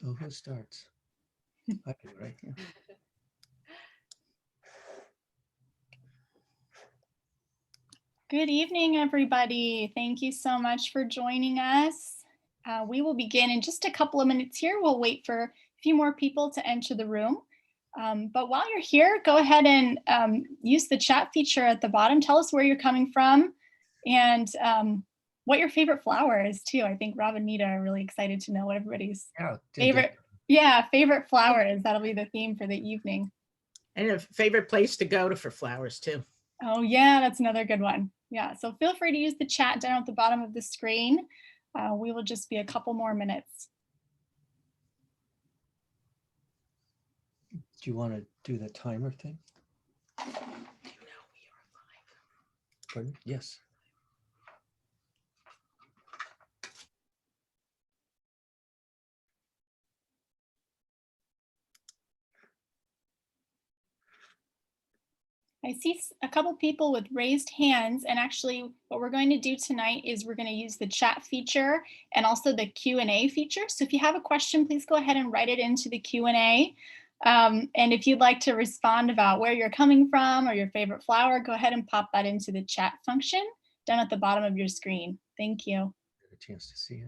So who starts? I do, right? Yeah. Good evening, everybody. Thank you so much for joining us. We will begin in just a couple of minutes here. We'll wait for a few more people to enter the room. But while you're here, go ahead and use the chat feature at the bottom. Tell us where you're coming from and what your favorite flower is too. I think Rob and Nita are really excited to know what everybody's favorite flower is. That'll be the theme for the evening. And a favorite place to go for flowers too. Oh yeah, that's another good one. Yeah, so feel free to use the chat down at the bottom of the screen. We will just be a couple more minutes. Do you want to do the timer thing? Do you know we are live? Pardon? Yes. I see a couple people with raised hands, and actually what we're going to do tonight is we're going to use the chat feature and also the Q&A feature. So if you have a question, please go ahead and write it into the Q&A. And if you'd like to respond about where you're coming from or your favorite flower, go ahead and pop that into the chat function down at the bottom of your screen. Thank you. Get a chance to see it.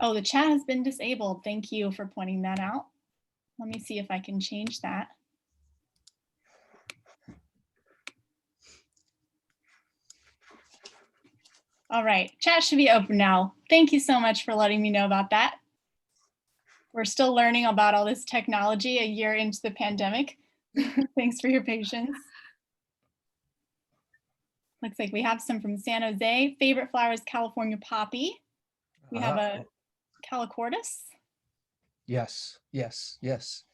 Oh, the chat has been disabled. Thank you for pointing that out. Let me see if I can change that. All right, chat should be open now. Thank you so much for letting me know about that. We're still learning about all this technology a year into the pandemic. Thanks for your patience. Looks like we have some from San Jose. Favorite flower is California poppy. We have a calicortus. Yes, yes, yes.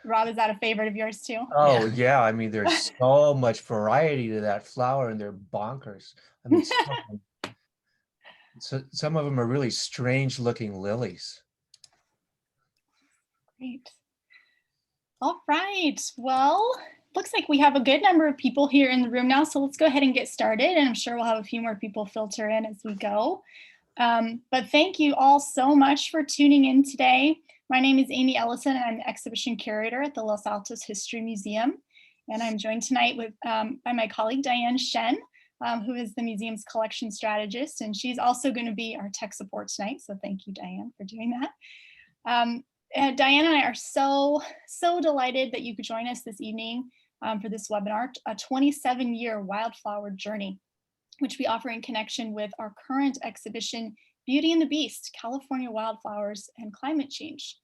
Rob, is that a favorite of yours too? Oh yeah, I mean there's so much variety to that flower and they're bonkers. I mean so some of them are really strange looking lilies. Great. All right, well, looks like we have a good number of people here in the room now, so let's go ahead and get started, and I'm sure we'll have a few more people filter in as we go. But thank you all so much for tuning in today. My name is Amy Ellison, and I'm the exhibition curator at the Los Altos History Museum. And I'm joined tonight by my colleague, Diane Shen, who is the museum's collection strategist. And she's also going to be our tech support tonight. So thank you, Diane, for doing that. Diane and I are so delighted that you could join us this evening for this webinar, a 27-year Wildflower Journey, which we offer in connection with our current exhibition, Beauty and the Beast, California Wildflowers and Climate Change.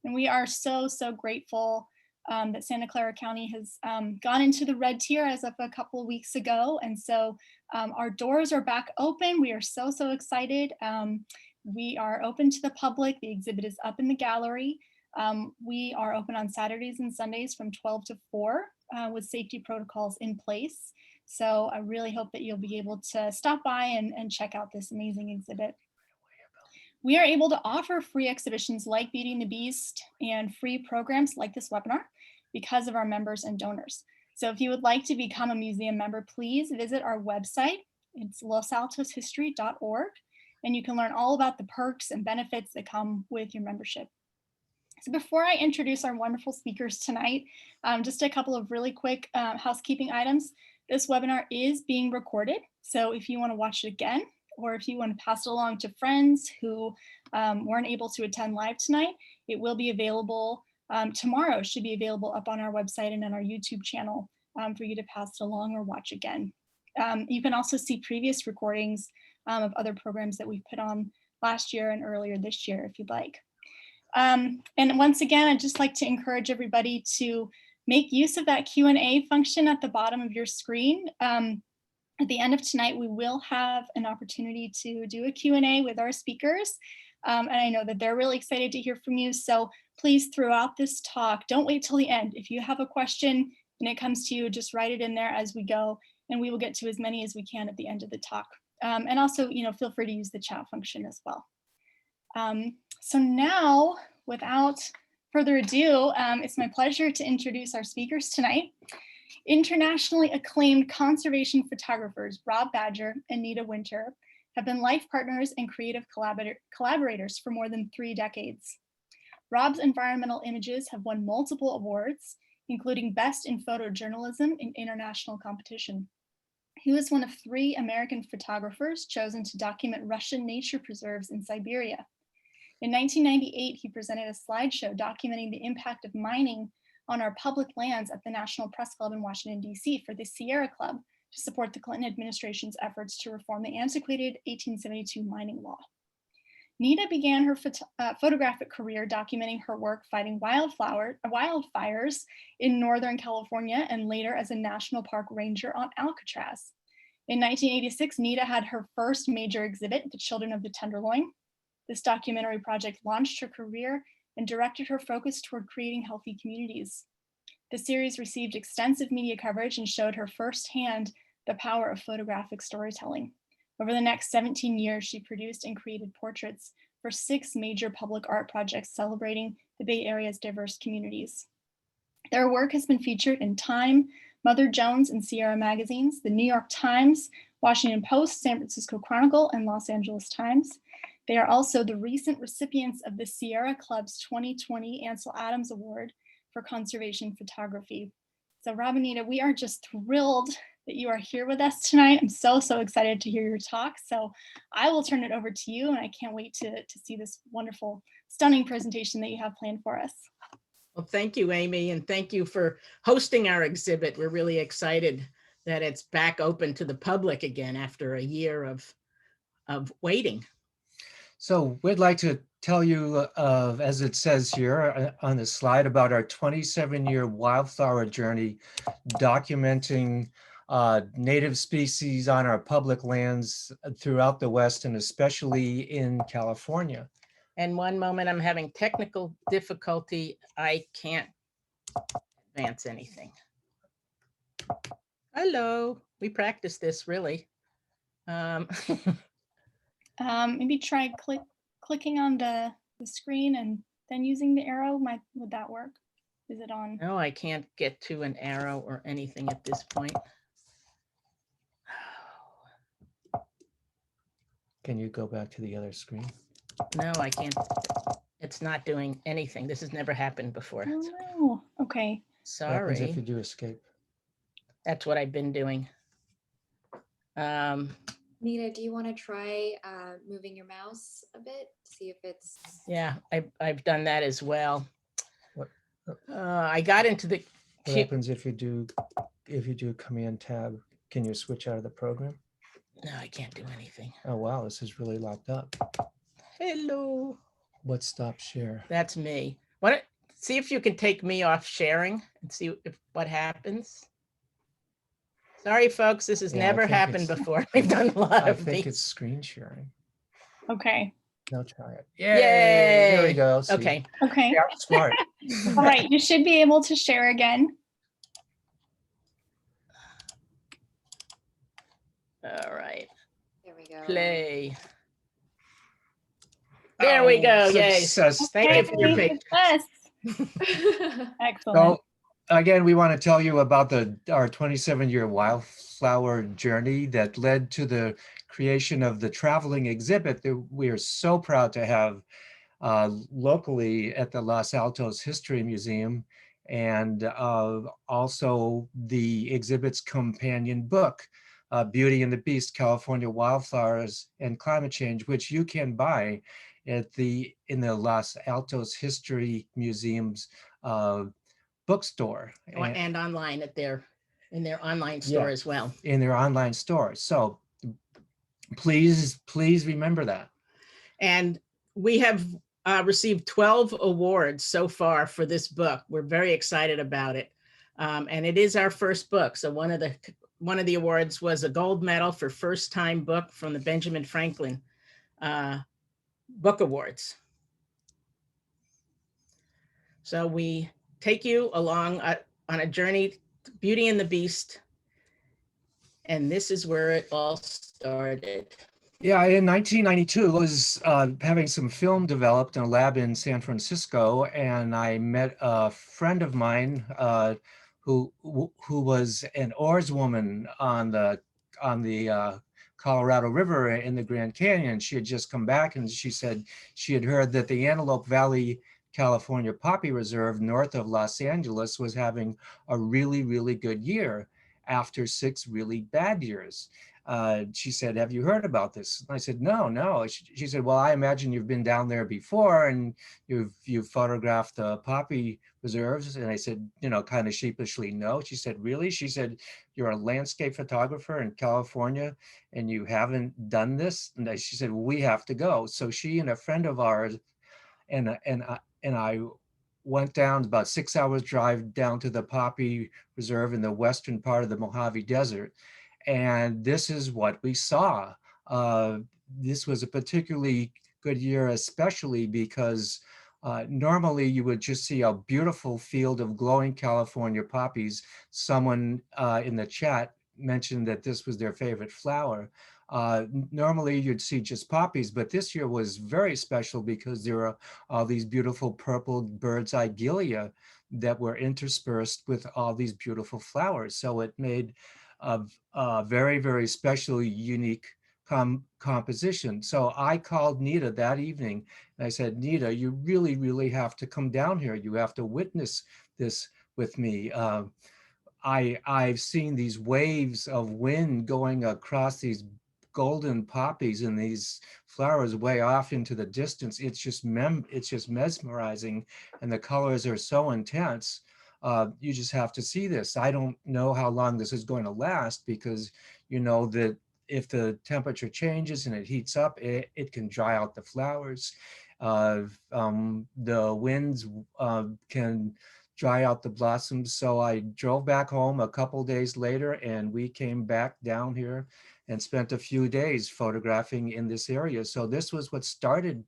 And we are so grateful that Santa Clara County has gone into the red tier as of a couple of weeks ago. And so our doors are back open. We are so excited. We are open to the public. The exhibit is up in the gallery. We are open on Saturdays and Sundays from 12 to 4 with safety protocols in place. So I really hope that you'll be able to stop by and check out this amazing exhibit. We are able to offer free exhibitions like Beauty and the Beast and free programs like this webinar because of our members and donors. So if you would like to become a museum member, please visit our website. It's losaltoshistory.org, and you can learn all about the perks and benefits that come with your membership. So before I introduce our wonderful speakers tonight, just a couple of really quick housekeeping items. This webinar is being recorded, so if you want to watch it again, or if you want to pass it along to friends who weren't able to attend live tonight, it will be available tomorrow. It should be available up on our website and on our YouTube channel for you to pass it along or watch again. You can also see previous recordings of other programs that we've put on last year and earlier this year if you'd like. And once again, I'd just like to encourage everybody to make use of that Q&A function at the bottom of your screen. At the end of tonight, we will have an opportunity to do a Q&A with our speakers. And I know that they're really excited to hear from you. So please, throughout this talk, don't wait till the end. If you have a question and it comes to you, just write it in there as we go, and we will get to as many as we can at the end of the talk. And also, feel free to use the chat function as well. So now, without further ado, it's my pleasure to introduce our speakers tonight. Internationally acclaimed conservation photographers Rob Badger and Nita Winter have been life partners and creative collaborators for more than 3 decades. Rob's environmental images have won multiple awards, including Best in Photojournalism in international competition. He was one of 3 American photographers chosen to document Russian nature preserves in Siberia. In 1998, he presented a slideshow documenting the impact of mining on our public lands at the National Press Club in Washington, D.C. for the Sierra Club to support the Clinton administration's efforts to reform the antiquated 1872 mining law. Nita began her photographic career documenting her work fighting wildfires in Northern California and later as a national park ranger on Alcatraz. In 1986, Nita had her first major exhibit, The Children of the Tenderloin. This documentary project launched her career and directed her focus toward creating healthy communities. The series received extensive media coverage and showed her firsthand the power of photographic storytelling. Over the next 17 years, she produced and created portraits for 6 major public art projects celebrating the Bay Area's diverse communities. Their work has been featured in Time, Mother Jones and Sierra magazines, the New York Times, Washington Post, San Francisco Chronicle, and Los Angeles Times. They are also the recent recipients of the Sierra Club's 2020 Ansel Adams Award for Conservation Photography. So Rob and Nita, we are just thrilled that you are here with us tonight. I'm so excited to hear your talk. So I will turn it over to you, and I can't wait to see this wonderful, stunning presentation that you have planned for us. Well, thank you, Amy, and thank you for hosting our exhibit. We're really excited that it's back open to the public again after a year of waiting. So we'd like to tell you, as it says here on the slide, about our 27-year wildflower journey documenting native species on our public lands throughout the West and especially in California. And one moment, I'm having technical difficulty. I can't advance anything. Hello, we practiced this really. Maybe try clicking on the screen and then using the arrow. Would that work? Is it on? No, I can't get to an arrow or anything at this point. Can you go back to the other screen? No, I can't. It's not doing anything. This has never happened before. Oh no. Okay. What happens Sorry. if you do escape? That's what I've been doing. Nita, do you want to try moving your mouse a bit? See if it's... Yeah, I've done that as well. What? I got into the... What happens if you do Command Tab? Can you switch out of the program? No, I can't do anything. Oh wow, this is really locked up. Hello. What stop share? That's me. See if you can take me off sharing and see what happens. Sorry, folks, this has never happened before. We've done a lot I of think these. it's screen sharing. Okay. Now try it. Yay! There we go. See? Okay. Okay. Yeah, smart. All right. You should be able to share again. All right. There we go. Play. There we go. Yay. Success. Thank you for your patience. Success. Excellent. So again, we want to tell you about our 27-year wildflower journey that led to the creation of the traveling exhibit that we are so proud to have locally at the Los Altos History Museum, and also the exhibit's companion book, Beauty and the Beast, California Wildflowers and Climate Change, which you can buy in the Los Altos History Museum's bookstore And online in their online store as well. In their online store. So please remember that. And we have received 12 awards so far for this book. We're very excited about it. And it is our first book. So one of the awards was a gold medal for first time book from the Benjamin Franklin Book Awards. So we take you along on a journey to Beauty and the Beast. And this is where it all started. Yeah, in 1992, I was having some film developed in a lab in San Francisco, and I met a friend of mine who was an oarswoman on the Colorado River in the Grand Canyon. She had just come back and she said she had heard that the Antelope Valley, California Poppy Reserve north of Los Angeles was having a really, really good year after 6 really bad years. She said, have you heard about this? And I said, no. She said, well, I imagine you've been down there before and you've photographed the poppy reserves. And I said, kind of sheepishly, no. She said, really? She said, you're a landscape photographer in California and you haven't done this? And she said, well, we have to go. So she and a friend of ours and I went down about 6 hours drive down to the poppy reserve in the western part of the Mojave Desert. And this is what we saw. This was a particularly good year, especially because normally you would just see a beautiful field of glowing California poppies. Someone in the chat mentioned that this was their favorite flower. Normally you'd see just poppies, but this year was very special because there are all these beautiful purple bird's eye gilia that were interspersed with all these beautiful flowers. So it made a very, very special, unique composition. So I called Nita that evening and I said, Nita, you really, really have to come down here. You have to witness this with me. I've seen these waves of wind going across these golden poppies and these flowers way off into the distance. It's just mesmerizing, and the colors are so intense. You just have to see this. I don't know how long this is going to last because you know that if the temperature changes and it heats up, it can dry out the flowers. The winds can dry out the blossoms. So I drove back home a couple days later and we came back down here and spent a few days photographing in this area. So this was what started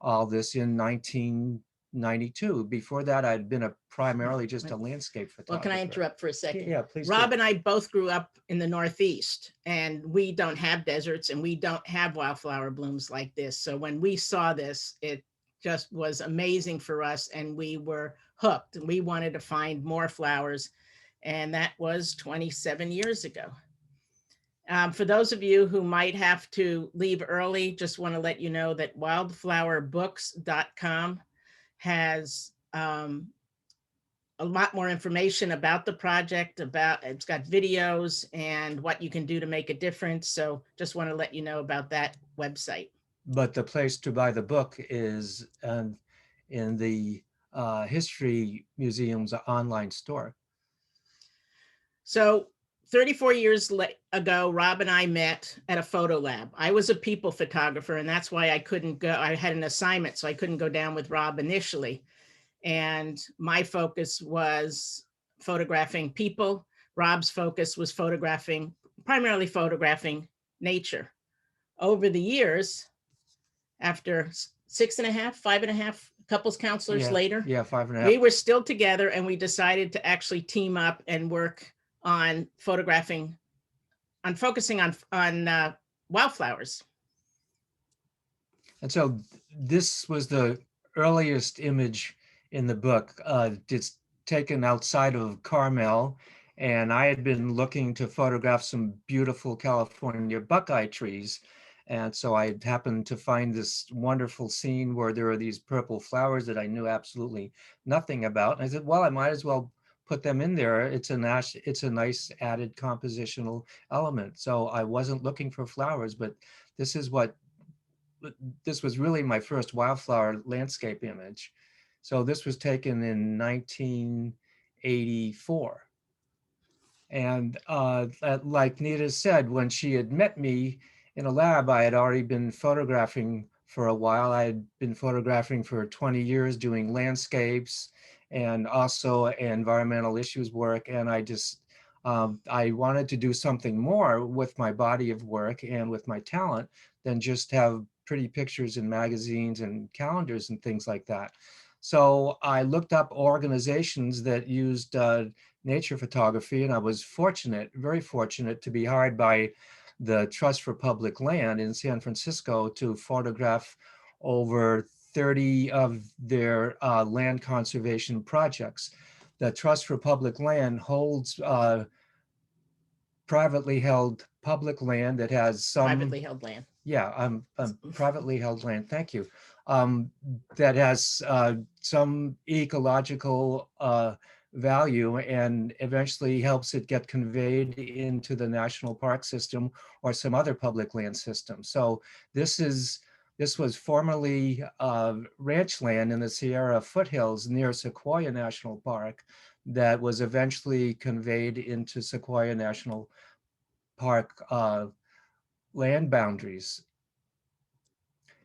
all this in 1992. Before that, I'd been primarily just a landscape photographer. Well, can I interrupt for a second? Yeah, please. Rob and I both grew up in the Northeast, and we don't have deserts and we don't have wildflower blooms like this. So when we saw this, it just was amazing for us and we were hooked. We wanted to find more flowers, and that was 27 years ago. For those of you who might have to leave early, just want to let you know that wildflowerbooks.com has a lot more information about the project, it's got videos and what you can do to make a difference. So just want to let you know about that website. But the place to buy the book is in the History Museum's online store. So 34 years ago, Rob and I met at a photo lab. I was a people photographer, and that's why I couldn't go. I had an assignment, so I couldn't go down with Rob initially. And my focus was photographing people. Rob's focus was primarily photographing nature. Over the years, after 5.5 couples counselors later, 5.5. we were still together, and we decided to actually team up and work on focusing on wildflowers. And so this was the earliest image in the book. It's taken outside of Carmel, and I had been looking to photograph some beautiful California buckeye trees. And so I happened to find this wonderful scene where there are these purple flowers that I knew absolutely nothing about. And I said, well, I might as well put them in there. It's a nice added compositional element. So I wasn't looking for flowers, but this was really my first wildflower landscape image. So this was taken in 1984. And like Nita said, when she had met me in a lab, I had already been photographing for a while. I had been photographing for 20 years, doing landscapes and also environmental issues work. And I wanted to do something more with my body of work and with my talent than just have pretty pictures in magazines and calendars and things like that. So I looked up organizations that used nature photography, and I was very fortunate to be hired by the Trust for Public Land in San Francisco to photograph over 30 of their land conservation projects. The Trust for Public Land holds privately held public land that has some privately held land. yeah, privately held land, thank you, that has some ecological value and eventually helps it get conveyed into the national park system or some other public land system. So this was formerly ranch land in the Sierra foothills near Sequoia National Park that was eventually conveyed into Sequoia National Park land boundaries.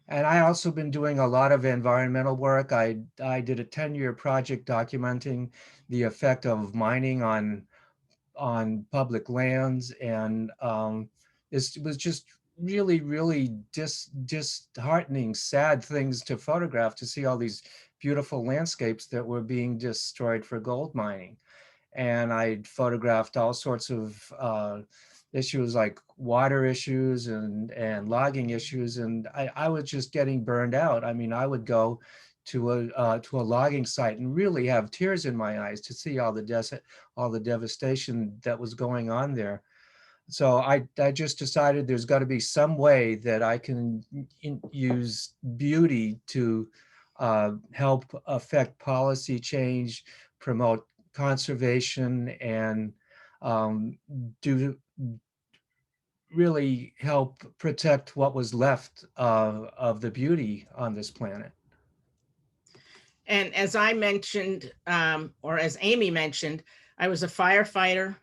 And I also been doing a lot of environmental work. I did a 10-year project documenting the effect of mining on public lands, and it was just really disheartening, sad things to photograph, to see all these beautiful landscapes that were being destroyed for gold mining. And I photographed all sorts of issues like water issues and logging issues, and I was just getting burned out. I mean, I would go to a logging site and really have tears in my eyes to see all the devastation that was going on there. So I just decided there's got to be some way that I can use beauty to help affect policy change, promote conservation, and do really help protect what was left of the beauty on this planet. And as I mentioned, or as Amy mentioned, I was a firefighter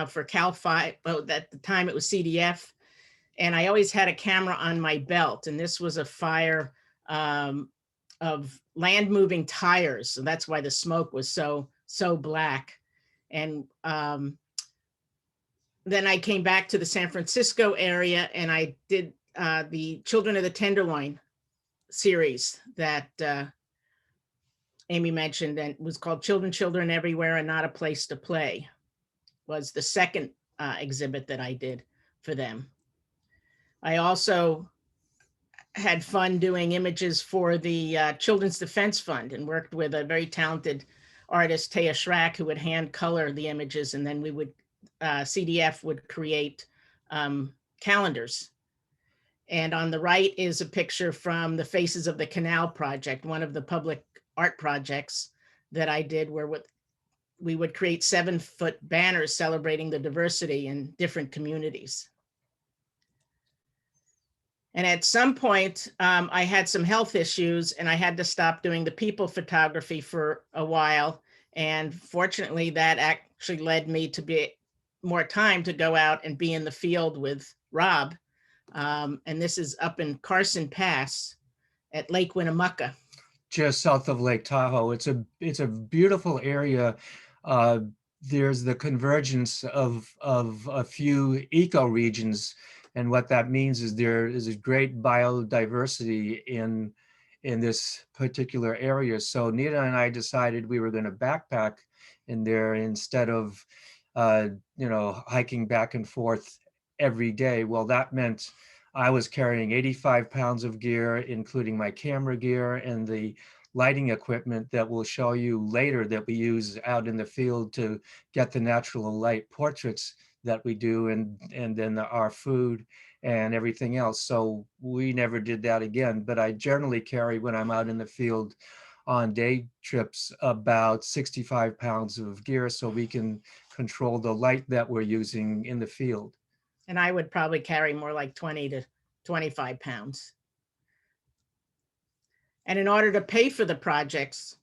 for Cal 5, but at the time it was CDF. And I always had a camera on my belt. And this was a fire of land moving tires. So that's why the smoke was so black. And then I came back to the San Francisco area and I did the Children of the Tenderloin series that Amy mentioned, and it was called Children Everywhere and Not a Place to Play, was the second exhibit that I did for them. I also had fun doing images for the Children's Defense Fund and worked with a very talented artist, Taya Schrack, who would hand color the images, and then we would, CDF would create calendars. And on the right is a picture from the Faces of the Canal project, one of the public art projects that I did, where we would create 7-foot banners celebrating the diversity in different communities. And at some point, I had some health issues and I had to stop doing the people photography for a while. And fortunately, that actually led me to be more time to go out and be in the field with Rob. And this is up in Carson Pass at Lake Winnemucca. Just south of Lake Tahoe. It's a beautiful area. There's the convergence of a few ecoregions, and what that means is there is a great biodiversity in this particular area. So Nita and I decided we were going to backpack in there instead of hiking back and forth every day. Well, that meant I was carrying 85 pounds of gear, including my camera gear and the lighting equipment that we'll show you later that we use out in the field to get the natural light portraits that we do, and then our food and everything else. So we never did that again. But I generally carry, when I'm out in the field on day trips, about 65 pounds of gear so we can control the light that we're using in the field. And I would probably carry more like 20 to 25 pounds. And in order to pay for the project,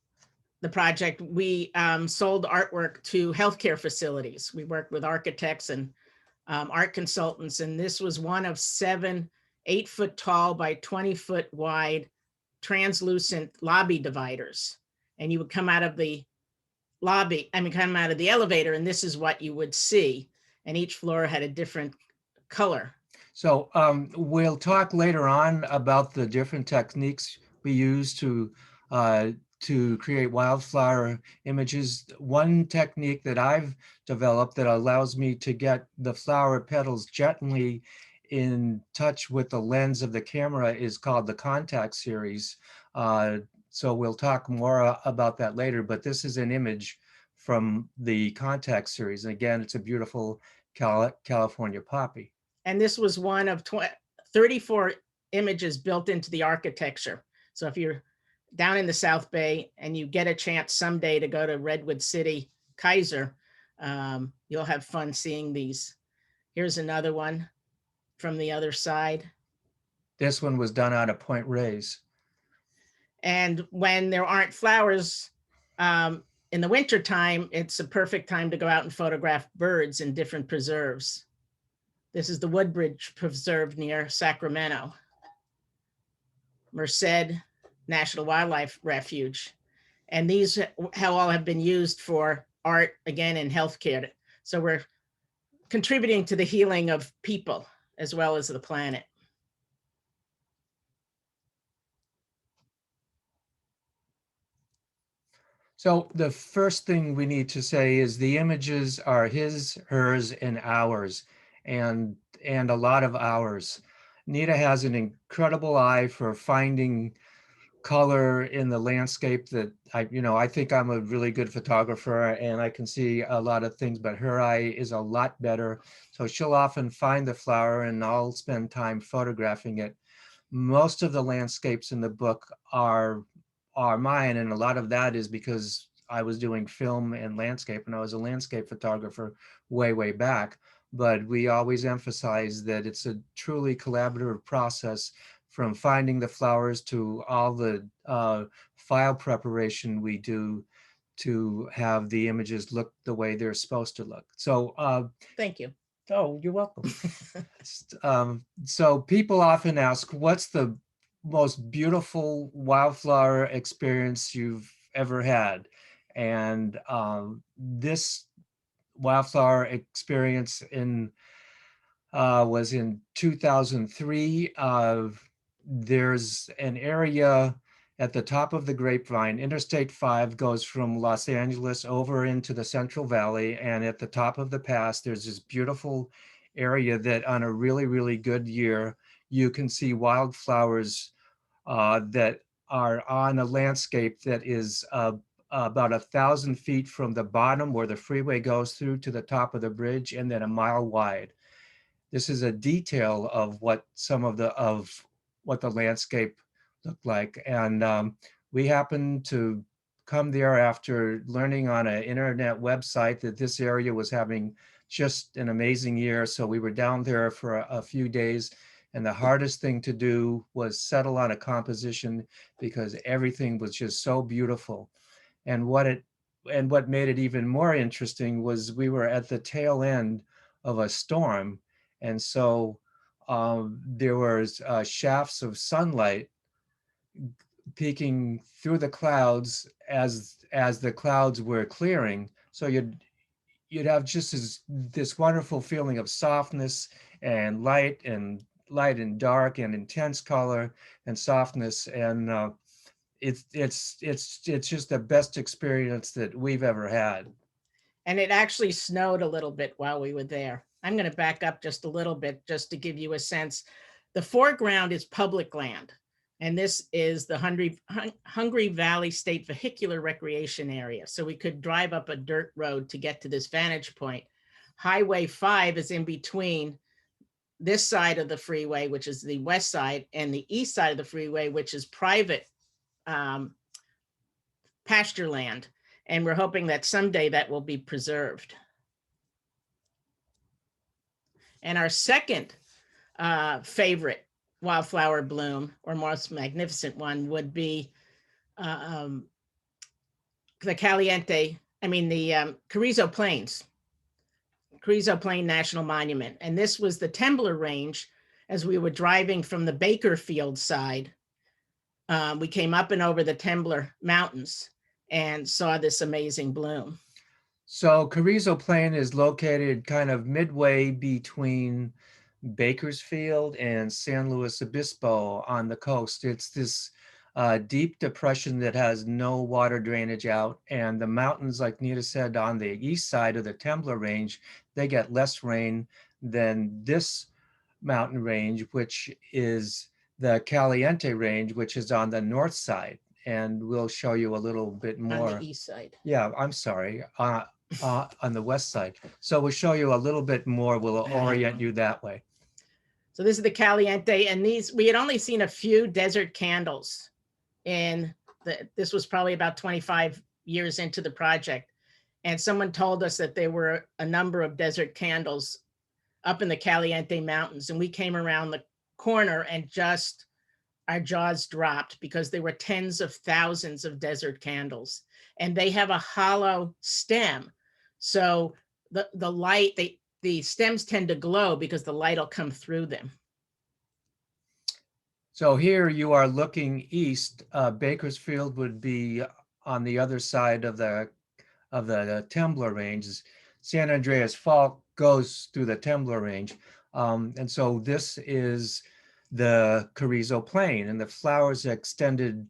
we sold artwork to healthcare facilities. We worked with architects and art consultants, and this was one of 7 8-foot tall by 20-foot wide translucent lobby dividers. And you would come out of the come out of the elevator, and this is what you would see. And each floor had a different color. So we'll talk later on about the different techniques we use to create wildflower images. One technique that I've developed that allows me to get the flower petals gently in touch with the lens of the camera is called the contact series. So we'll talk more about that later, but this is an image from the contact series. And again, it's a beautiful California poppy. And this was one of 34 images built into the architecture. So if you're down in the South Bay and you get a chance someday to go to Redwood City, Kaiser, you'll have fun seeing these. Here's another one from the other side. This one was done out of Point Reyes. And when there aren't flowers in the winter time, it's a perfect time to go out and photograph birds in different preserves. This is the Woodbridge Preserve near Sacramento. Merced National Wildlife Refuge. And these all have been used for art, again, in healthcare. So we're contributing to the healing of people as well as the planet. So the first thing we need to say is the images are his, hers, and ours, and a lot of ours. Nita has an incredible eye for finding color in the landscape that I think I'm a really good photographer and I can see a lot of things, but her eye is a lot better. So she'll often find the flower and I'll spend time photographing it. Most of the landscapes in the book are mine, and a lot of that is because I was doing film and landscape and I was a landscape photographer way back. But we always emphasize that it's a truly collaborative process, from finding the flowers to all the file preparation we do to have the images look the way they're supposed to look. So thank you. Oh, you're welcome. So people often ask, what's the most beautiful wildflower experience you've ever had? And this wildflower experience was in 2003. There's an area at the top of the Grapevine. Interstate 5 goes from Los Angeles over into the Central Valley, and at the top of the pass, there's this beautiful area that on a really good year, you can see wildflowers that are on a landscape that is about 1,000 feet from the bottom where the freeway goes through to the top of the bridge, and then a mile wide. This is a detail of what the landscape looked like. And we happened to come there after learning on an internet website that this area was having just an amazing year. So we were down there for a few days, and the hardest thing to do was settle on a composition because everything was just so beautiful. And what made it even more interesting was we were at the tail end of a storm. And so there was shafts of sunlight peeking through the clouds as the clouds were clearing. So you'd have just this wonderful feeling of softness and light and dark and intense color and softness. And it's just the best experience that we've ever had. And it actually snowed a little bit while we were there. I'm going to back up just a little bit just to give you a sense. The foreground is public land, and this is the Hungry Valley State Vehicular Recreation Area. So we could drive up a dirt road to get to this vantage point. Highway 5 is in between this side of the freeway, which is the west side, and the east side of the freeway, which is private pasture land. And we're hoping that someday that will be preserved. And our second favorite wildflower bloom, or most magnificent one, would be the Carrizo Plains, Creezo Plain National Monument. And this was the Tembler Range. As we were driving from the Bakerfield side, we came up and over the Tembler Mountains and saw this amazing bloom. So Carrizo Plain is located kind of midway between Bakersfield and San Luis Obispo on the coast. It's this deep depression that has no water drainage out, and the mountains, like Nita said, on the east side of the Tembler Range, they get less rain than this mountain range, which is the Caliente Range, which is on the north side. And we'll show you a little bit more. On the east side. Yeah, I'm sorry. On the west side. So we'll show you a little bit more. We'll orient you that way. So this is the Caliente, and we had only seen a few desert candles this was probably about 25 years into the project. And someone told us that there were a number of desert candles up in the Caliente Mountains. And we came around the corner and just our jaws dropped because there were tens of thousands of desert candles. And they have a hollow stem. So the light, the stems tend to glow because the light will come through them. So here you are looking east. Bakersfield would be on the other side of the Temblor Range. San Andreas Fault goes through the Temblor Range. And so this is the Carrizo Plain, and the flowers extended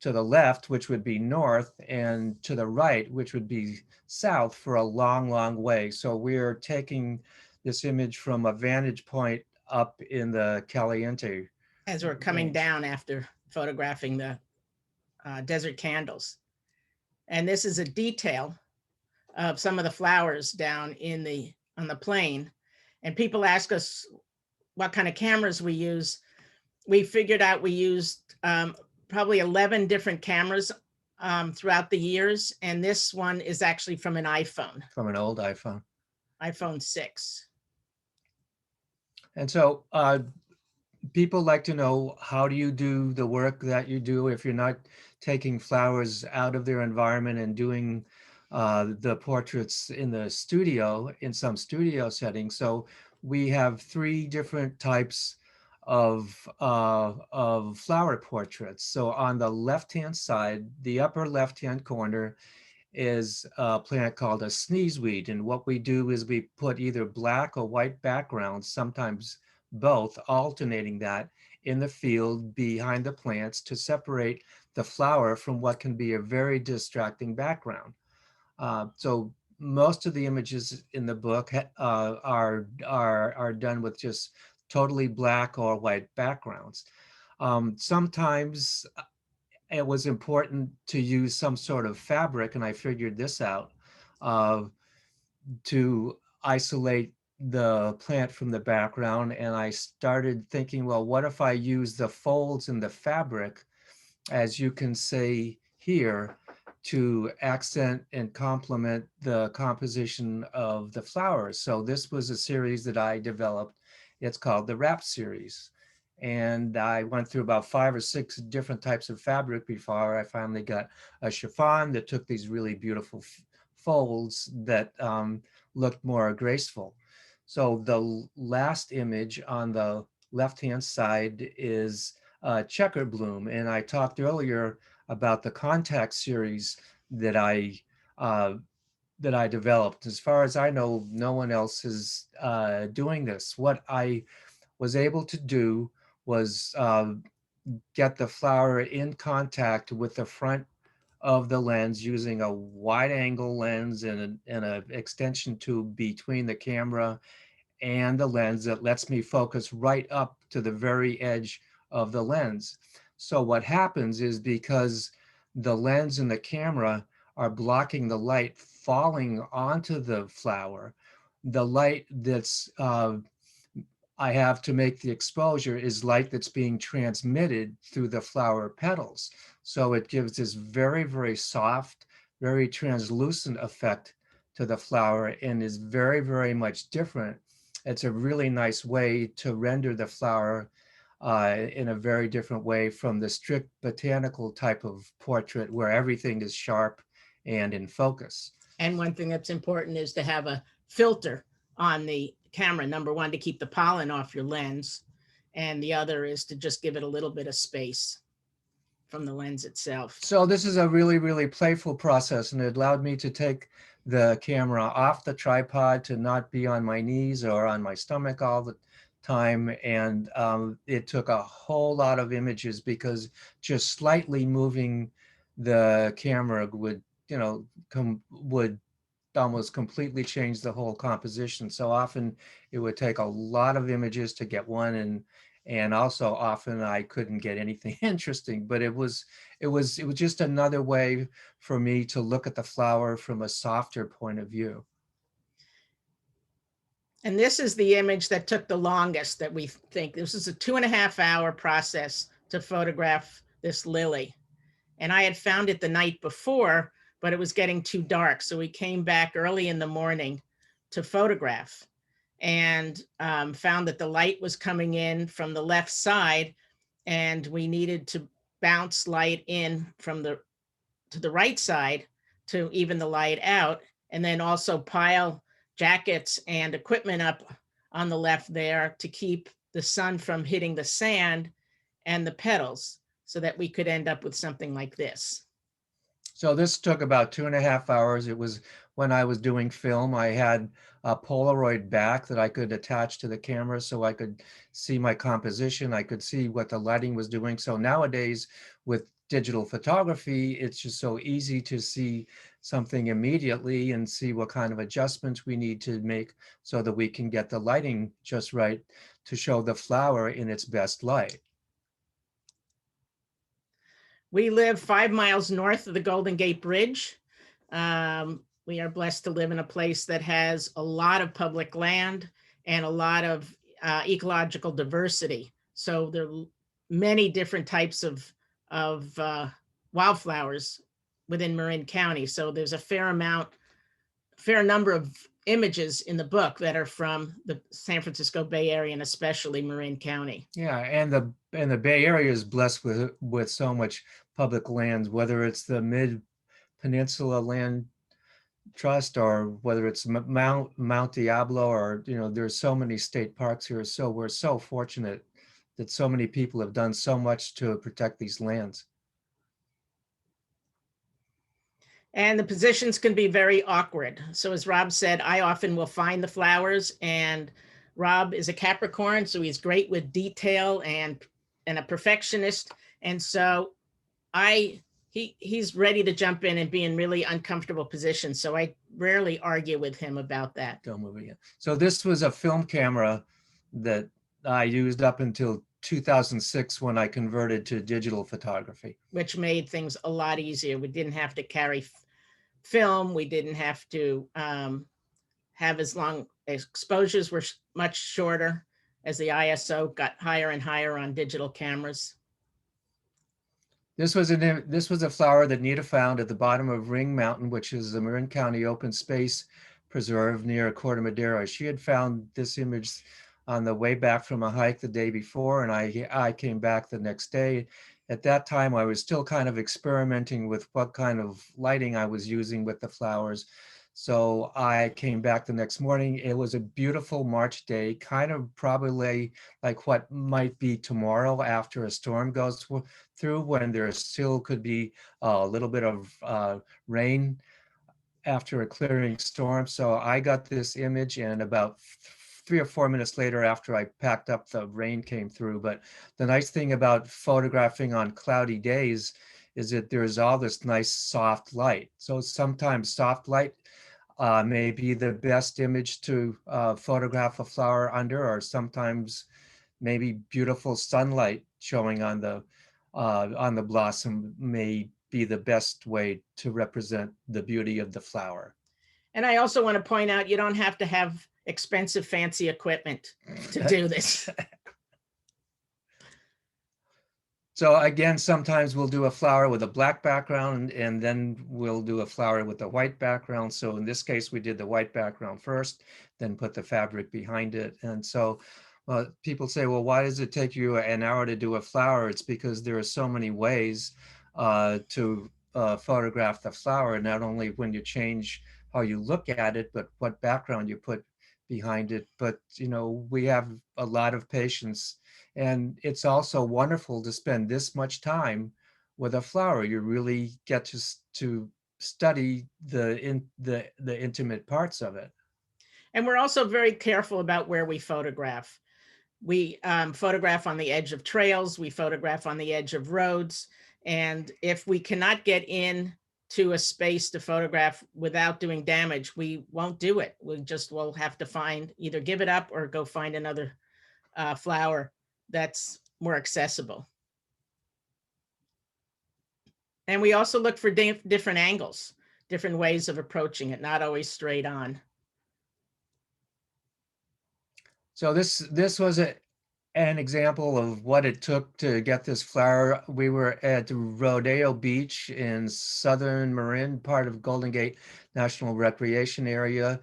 to the left, which would be north, and to the right, which would be south, for a long, long way. So we're taking this image from a vantage point up in the Caliente. As we're coming down after photographing the desert candles. And this is a detail of some of the flowers down on the plain. And people ask us what kind of cameras we use. We figured out we used probably 11 different cameras throughout the years. And this one is actually from an iPhone. From an old iPhone. iPhone 6. And so people like to know, how do you do the work that you do if you're not taking flowers out of their environment and doing the portraits in the studio, in some studio settings? So we have 3 different types of flower portraits. So on the left-hand side, the upper left-hand corner, is a plant called a sneezeweed. And what we do is we put either black or white backgrounds, sometimes both, alternating that in the field behind the plants to separate the flower from what can be a very distracting background. So most of the images in the book are done with just totally black or white backgrounds. Sometimes it was important to use some sort of fabric, and I figured this out, to isolate the plant from the background. And I started thinking, well, what if I use the folds in the fabric, as you can see here, to accent and complement the composition of the flowers? So this was a series that I developed. It's called the Wrap series. And I went through about 5 or 6 different types of fabric before I finally got a chiffon that took these really beautiful folds that looked more graceful. So the last image on the left-hand side is checker bloom. And I talked earlier about the contact series that I developed. As far as I know, no one else is doing this. What I was able to do was get the flower in contact with the front of the lens using a wide angle lens and an extension tube between the camera and the lens that lets me focus right up to the very edge of the lens. So what happens is, because the lens and the camera are blocking the light falling onto the flower, the light that's I have to make the exposure is light that's being transmitted through the flower petals. So it gives this very, very soft, very translucent effect to the flower, and is very, very much different. It's a really nice way to render the flower in a very different way from the strict botanical type of portrait where everything is sharp and in focus. And one thing that's important is to have a filter on the camera. Number one, to keep the pollen off your lens. And the other is to just give it a little bit of space from the lens itself. So this is a really, really playful process, and it allowed me to take the camera off the tripod, to not be on my knees or on my stomach all the time. And it took a whole lot of images, because just slightly moving the camera would, would almost completely change the whole composition. So often it would take a lot of images to get one, and also often I couldn't get anything interesting. But it was just another way for me to look at the flower from a softer point of view. And this is the image that took the longest that we think. This is a 2.5-hour process to photograph this lily. And I had found it the night before, but it was getting too dark. So we came back early in the morning to photograph, and found that the light was coming in from the left side, and we needed to bounce light in from to the right side to even the light out, and then also pile jackets and equipment up on the left there to keep the sun from hitting the sand and the petals, so that we could end up with something like this. So this took about 2.5 hours. It was when I was doing film. I had a Polaroid back that I could attach to the camera so I could see my composition. I could see what the lighting was doing. So nowadays with digital photography, it's just so easy to see something immediately and see what kind of adjustments we need to make so that we can get the lighting just right to show the flower in its best light. We live 5 miles north of the Golden Gate Bridge. We are blessed to live in a place that has a lot of public land and a lot of ecological diversity. So there are many different types of wildflowers within Marin County. So there's a fair number of images in the book that are from the San Francisco Bay Area, and especially Marin County. Yeah, and the Bay Area is blessed with so much public lands, whether it's the Mid Peninsula Land Trust or whether it's Mount Diablo, or there's so many state parks here. So we're so fortunate that so many people have done so much to protect these lands. And the positions can be very awkward. So as Rob said, I often will find the flowers, and Rob is a Capricorn, so he's great with detail and a perfectionist. And so he's ready to jump in and be in really uncomfortable positions. So I rarely argue with him about that. Don't move again. So this was a film camera that I used up until 2006 when I converted to digital photography. Which made things a lot easier. We didn't have to carry film. We didn't have to have as long exposures were much shorter as the ISO got higher and higher on digital cameras. This was a flower that Nita found at the bottom of Ring Mountain, which is the Marin County Open Space Preserve near Corte Madera. She had found this image on the way back from a hike the day before, and I came back the next day. At that time, I was still kind of experimenting with what kind of lighting I was using with the flowers. So I came back the next morning. It was a beautiful March day, kind of probably like what might be tomorrow after a storm goes through, when there still could be a little bit of rain after a clearing storm. So I got this image, and about 3 or 4 minutes later, after I packed up, the rain came through. But the nice thing about photographing on cloudy days is that there's all this nice soft light. So sometimes soft light may be the best image to photograph a flower under, or sometimes maybe beautiful sunlight showing on the blossom may be the best way to represent the beauty of the flower. And I also want to point out, you don't have to have expensive, fancy equipment to do this. So again, sometimes we'll do a flower with a black background, and then we'll do a flower with a white background. So in this case, we did the white background first, then put the fabric behind it. And so people say, well, why does it take you an hour to do a flower? It's because there are so many ways to photograph the flower, not only when you change how you look at it, but what background you put behind it. But we have a lot of patience, and it's also wonderful to spend this much time with a flower. You really get to study the intimate parts of it. And we're also very careful about where we photograph. We photograph on the edge of trails, we photograph on the edge of roads. And if we cannot get in to a space to photograph without doing damage, we won't do it. We'll have to either give it up or go find another flower that's more accessible. And we also look for different angles, different ways of approaching it, not always straight on. So this was an example of what it took to get this flower. We were at Rodeo Beach in southern Marin, part of Golden Gate National Recreation Area.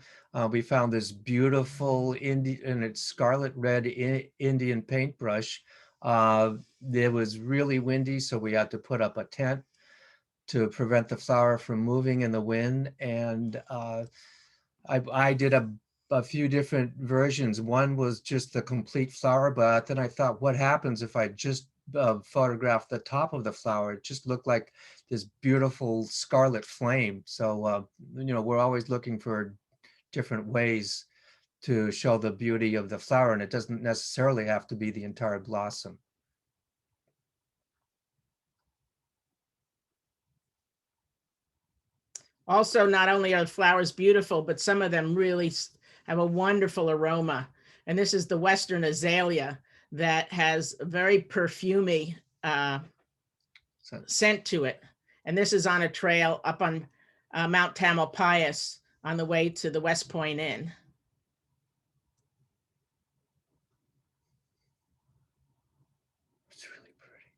We found this beautiful Indian, it's scarlet red Indian paintbrush. It was really windy, so we had to put up a tent to prevent the flower from moving in the wind. And I did a few different versions. One was just the complete flower, but then I thought, what happens if I just photograph the top of the flower? It just looked like this beautiful scarlet flame. So, we're always looking for different ways to show the beauty of the flower, and it doesn't necessarily have to be the entire blossom. Also, not only are the flowers beautiful, but some of them really have a wonderful aroma. And this is the Western Azalea that has a very perfumey scent to it. And this is on a trail up on Mount Tamalpais on the way to the West Point Inn. It's really pretty.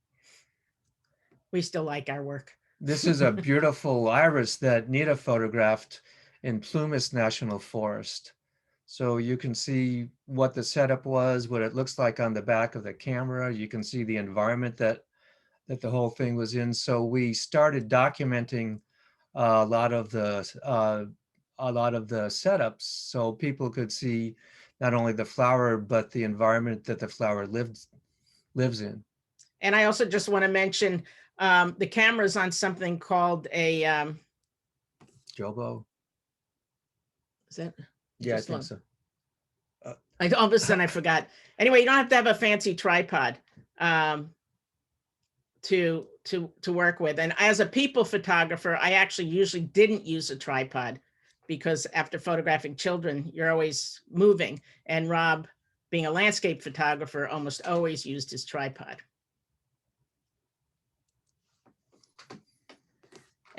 We still like our work. This is a beautiful iris that Nita photographed in Plumas National Forest. So you can see what the setup was, what it looks like on the back of the camera. You can see the environment that the whole thing was in. So we started documenting a lot of the setups, so people could see not only the flower but the environment that the flower lives in. And I also just want to mention the camera's on something called a Jobo. Is that? Yeah, I think so. All of a sudden I forgot. Anyway, you don't have to have a fancy tripod to work with. And as a people photographer, I actually usually didn't use a tripod because after photographing children, you're always moving. And Rob, being a landscape photographer, almost always used his tripod.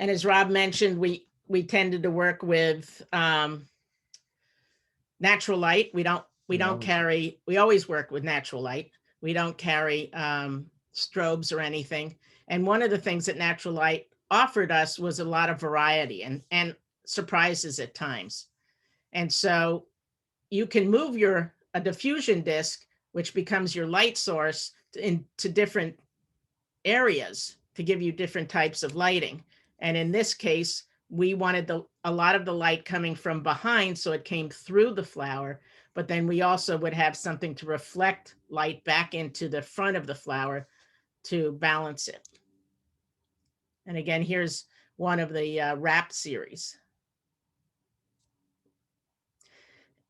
And as Rob mentioned, we tended to work with natural light. We always work with natural light. We don't carry strobes or anything. And one of the things that natural light offered us was a lot of variety and surprises at times. And so you can move a diffusion disc, which becomes your light source, into different areas to give you different types of lighting. And in this case, we wanted a lot of the light coming from behind, so it came through the flower, but then we also would have something to reflect light back into the front of the flower to balance it. And again, here's one of the wrap series.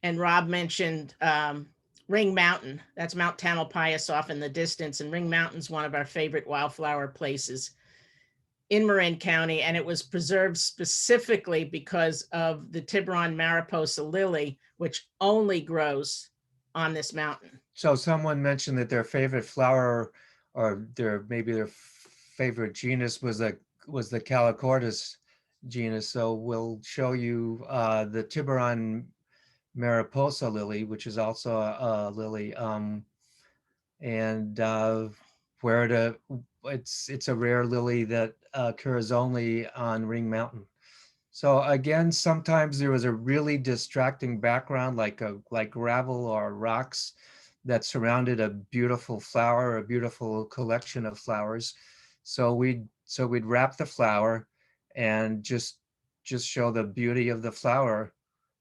And Rob mentioned Ring Mountain. That's Mount Tamalpais off in the distance. And Ring Mountain's one of our favorite wildflower places in Marin County, and it was preserved specifically because of the Tiburon Mariposa lily, which only grows on this mountain. So someone mentioned that their favorite flower, or maybe their favorite genus, was the Calicortis genus. So we'll show you the Tiburon Mariposa lily, which is also a lily, it's a rare lily that occurs only on Ring Mountain. So again, sometimes there was a really distracting background, like gravel or rocks that surrounded a beautiful flower, a beautiful collection of flowers. So we'd wrap the flower and just show the beauty of the flower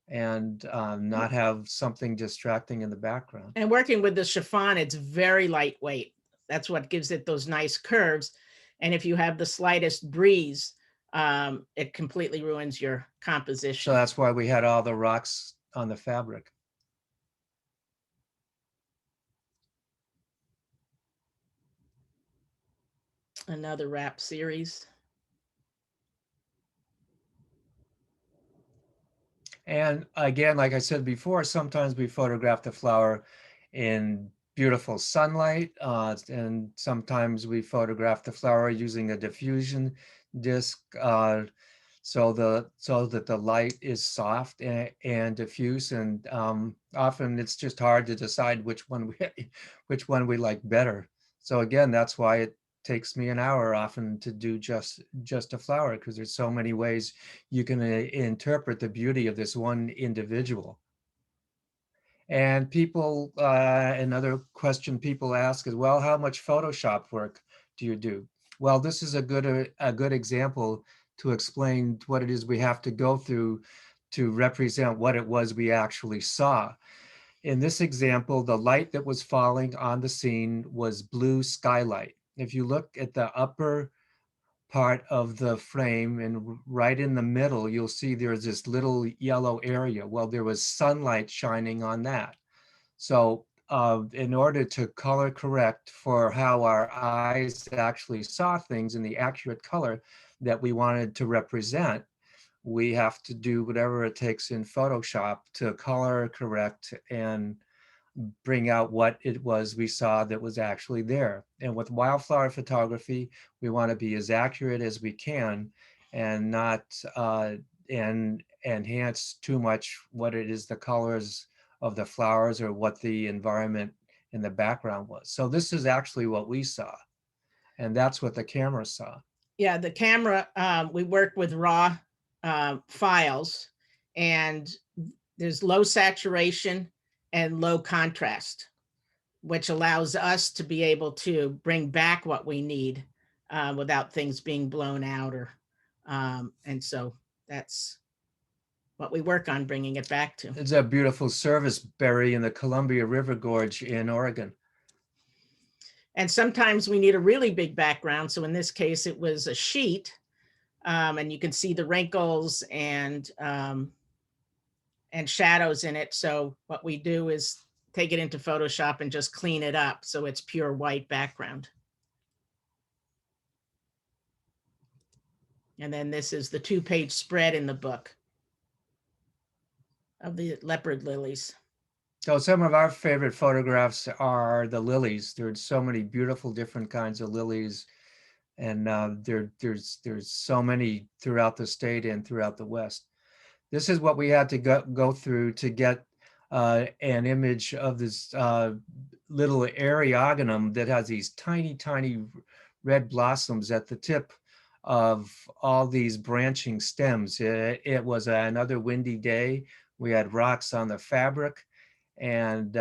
and not have something distracting in the background. And working with the chiffon, it's very lightweight. That's what gives it those nice curves. And if you have the slightest breeze, it completely ruins your composition. So that's why we had all the rocks on the fabric. Another wrap series. And again, like I said before, sometimes we photograph the flower in beautiful sunlight, and sometimes we photograph the flower using a diffusion disc. so that the light is soft and diffuse, and often it's just hard to decide which one which one we like better. So again, that's why it takes me an hour often to do just a flower, because there's so many ways you can interpret the beauty of this one individual. And people, another question people ask is, well, how much Photoshop work do you do? Well, this is a good example to explain what it is we have to go through to represent what it was we actually saw. In this example, the light that was falling on the scene was blue skylight. If you look at the upper part of the frame and right in the middle, you'll see there's this little yellow area. Well, there was sunlight shining on that. So in order to color correct for how our eyes actually saw things in the accurate color that we wanted to represent, we have to do whatever it takes in Photoshop to color correct and bring out what it was we saw that was actually there. And with wildflower photography, we want to be as accurate as we can and not and enhance too much what it is the colors of the flowers or what the environment in the background was. So this is actually what we saw, and that's what the camera saw. Yeah, the camera, we work with raw files, and there's low saturation and low contrast, which allows us to be able to bring back what we need without things being blown out, or and so that's what we work on, bringing it back to. It's a beautiful service berry in the Columbia River Gorge in Oregon. And sometimes we need a really big background. So in this case, it was a sheet, and you can see the wrinkles and shadows in it. So what we do is take it into Photoshop and just clean it up so it's pure white background. And then this is the 2-page spread in the book of the leopard lilies. So some of our favorite photographs are the lilies. There's so many beautiful different kinds of lilies, and there's so many throughout the state and throughout the West. This is what we had to go through to get an image of this little eriogonum that has these tiny red blossoms at the tip of all these branching stems. It was another windy day. We had rocks on the fabric, and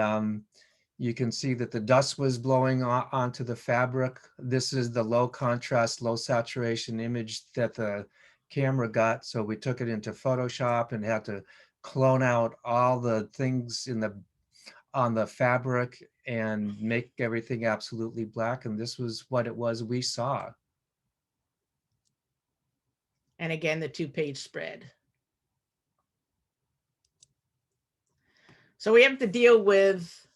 you can see that the dust was blowing onto the fabric. This is the low contrast, low saturation image that the camera got. So we took it into Photoshop and had to clone out all the things on the fabric and make everything absolutely black. And this was what it was we saw. And again, the 2-page spread. So we have to deal with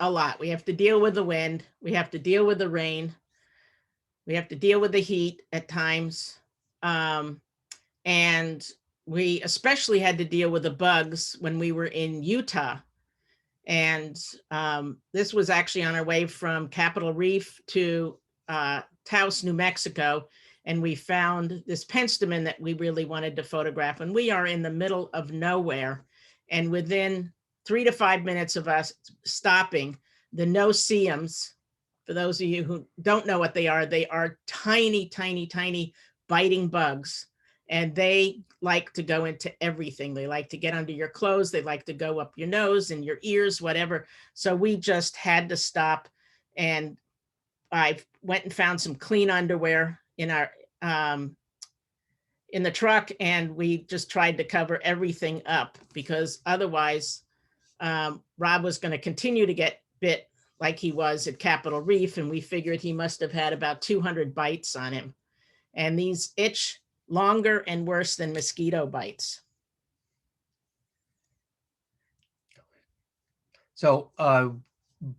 a lot. We have to deal with the wind. We have to deal with the rain. We have to deal with the heat at times. And we especially had to deal with the bugs when we were in Utah. And this was actually on our way from Capitol Reef to Taos, New Mexico. And we found this penstemon that we really wanted to photograph. And we are in the middle of nowhere. And within 3 to 5 minutes of us stopping, the no-see-ums, for those of you who don't know what they are tiny biting bugs. And they like to go into everything. They like to get under your clothes. They like to go up your nose and your ears, whatever. So we just had to stop. And I went and found some clean underwear in our in the truck, and we just tried to cover everything up, because otherwise Rob was going to continue to get bit like he was at Capitol Reef, and we figured he must have had about 200 bites on him. And these itch longer and worse than mosquito bites. So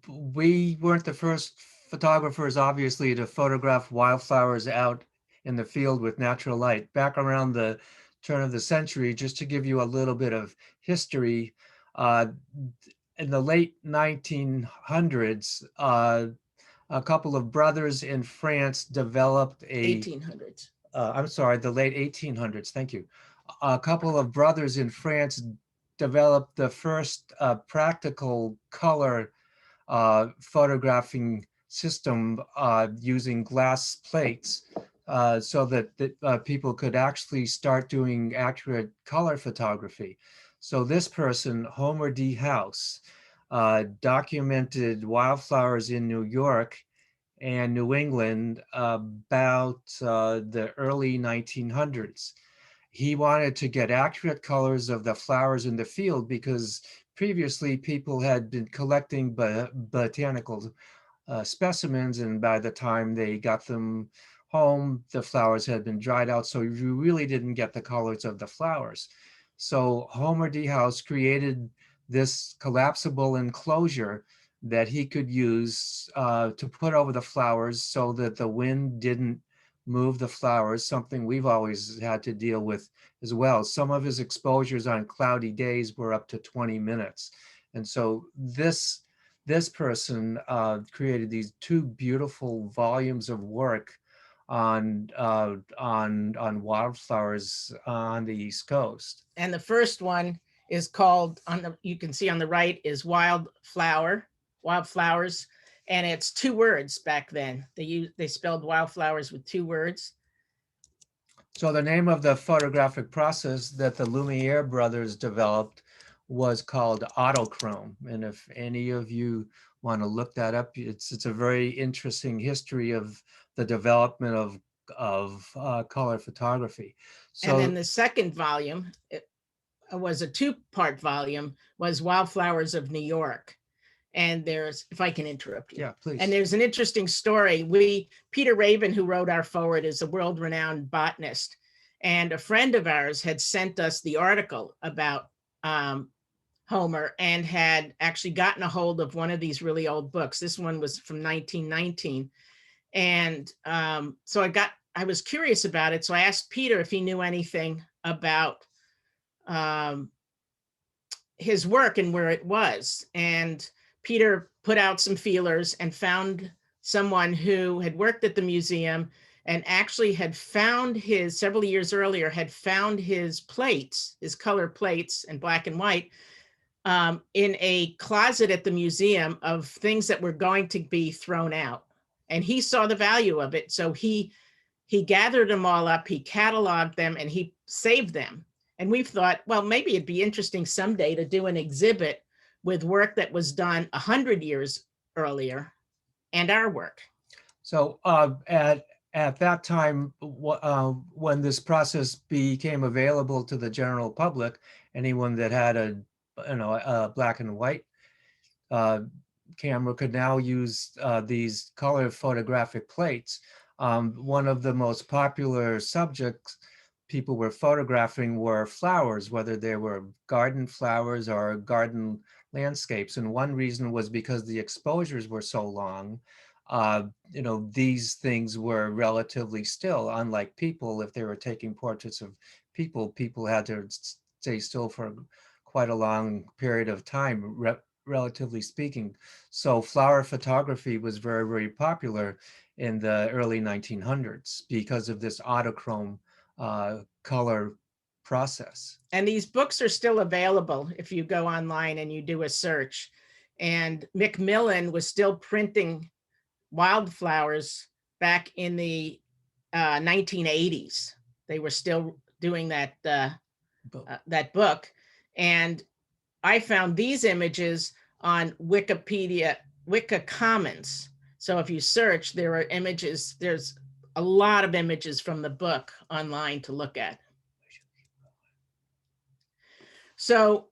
we weren't the first photographers, obviously, to photograph wildflowers out in the field with natural light. Back around the turn of the century, just to give you a little bit of history, in the late 1900s, a couple of brothers in France developed a 1800s. I'm sorry, the late 1800s, thank you. A couple of brothers in France developed the first practical color photographing system using glass plates so that people could actually start doing accurate color photography. So this person, Homer D. House, documented wildflowers in New York and New England about the early 1900s. He wanted to get accurate colors of the flowers in the field because previously people had been collecting botanical specimens, and by the time they got them home, the flowers had been dried out, so you really didn't get the colors of the flowers. So Homer D. House created this collapsible enclosure that he could use to put over the flowers so that the wind didn't move the flowers, something we've always had to deal with as well. Some of his exposures on cloudy days were up to 20 minutes. And so this person created these two beautiful volumes of work on wildflowers on the East Coast. And the first one is called, you can see on the right, is Wildflowers, and it's 2 words back then. They spelled wildflowers with 2 words. So the name of the photographic process that the Lumiere brothers developed was called autochrome. And if any of you want to look that up, it's a very interesting history of the development of color photography. So, and then the second volume, it was a 2-part volume, was Wildflowers of New York. And there's, if I can interrupt you. Yeah, please. And there's an interesting story. Peter Raven, who wrote our foreword, is a world-renowned botanist. And a friend of ours had sent us the article about Homer and had actually gotten a hold of one of these really old books. This one was from 1919. And so I was curious about it. So I asked Peter if he knew anything about his work and where it was. And Peter put out some feelers and found someone who had worked at the museum and actually had found several years earlier, had found his plates, his color plates in black and white, in a closet at the museum of things that were going to be thrown out. And he saw the value of it. So he gathered them all up, he cataloged them, and he saved them. And we've thought, well, maybe it'd be interesting someday to do an exhibit with work that was done 100 years earlier and our work. So at that time, when this process became available to the general public, anyone that had a black and white camera could now use these color photographic plates. One of the most popular subjects people were photographing were flowers, whether they were garden flowers or garden landscapes. And one reason was because the exposures were so long. These things were relatively still, unlike people. If they were taking portraits of people had to stay still for quite a long period of time, relatively speaking. So flower photography was very, very popular in the early 1900s because of this autochrome color process. And these books are still available if you go online and you do a search. And Macmillan was still printing wildflowers back in the 1980s. They were still doing that book. And I found these images on Wikipedia, Wiki Commons. So if you search, there are images, there's a lot of images from the book online to look at. So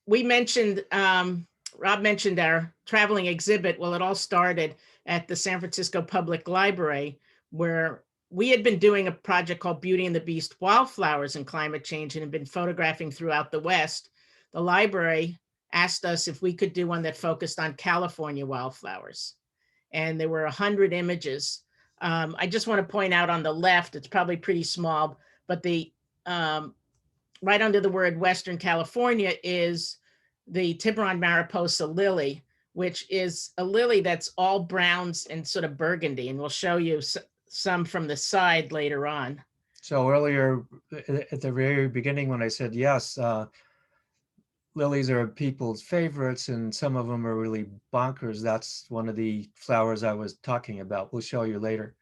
we mentioned, Rob mentioned our traveling exhibit. Well, it all started at the San Francisco Public Library, where we had been doing a project called Beauty and the Beast, Wildflowers and Climate Change, and had been photographing throughout the West. The library asked us if we could do one that focused on California wildflowers. And there were 100 images. I just want to point out on the left, it's probably pretty small, but the right under the word Western California is the Tiburon Mariposa lily, which is a lily that's all browns and sort of burgundy. And we'll show you some from the side later on. So earlier at the very beginning, when I said yes, lilies are people's favorites and some of them are really bonkers. That's one of the flowers I was talking about. We'll show you later.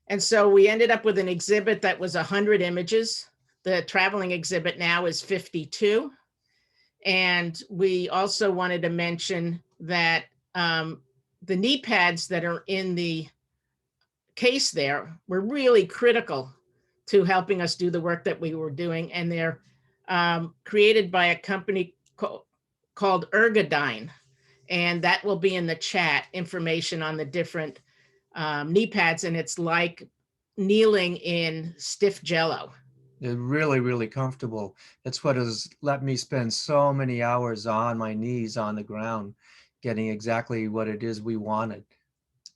And so we ended up with an exhibit that was 100 images. The traveling exhibit now is 52. And we also wanted to mention that the knee pads that are in the case there were really critical to helping us do the work that we were doing. And they're created by a company called Ergodyne. And that will be in the chat, information on the different knee pads. And it's like kneeling in stiff jello. They're really, really comfortable. That's what has let me spend so many hours on my knees on the ground, getting exactly what it is we wanted.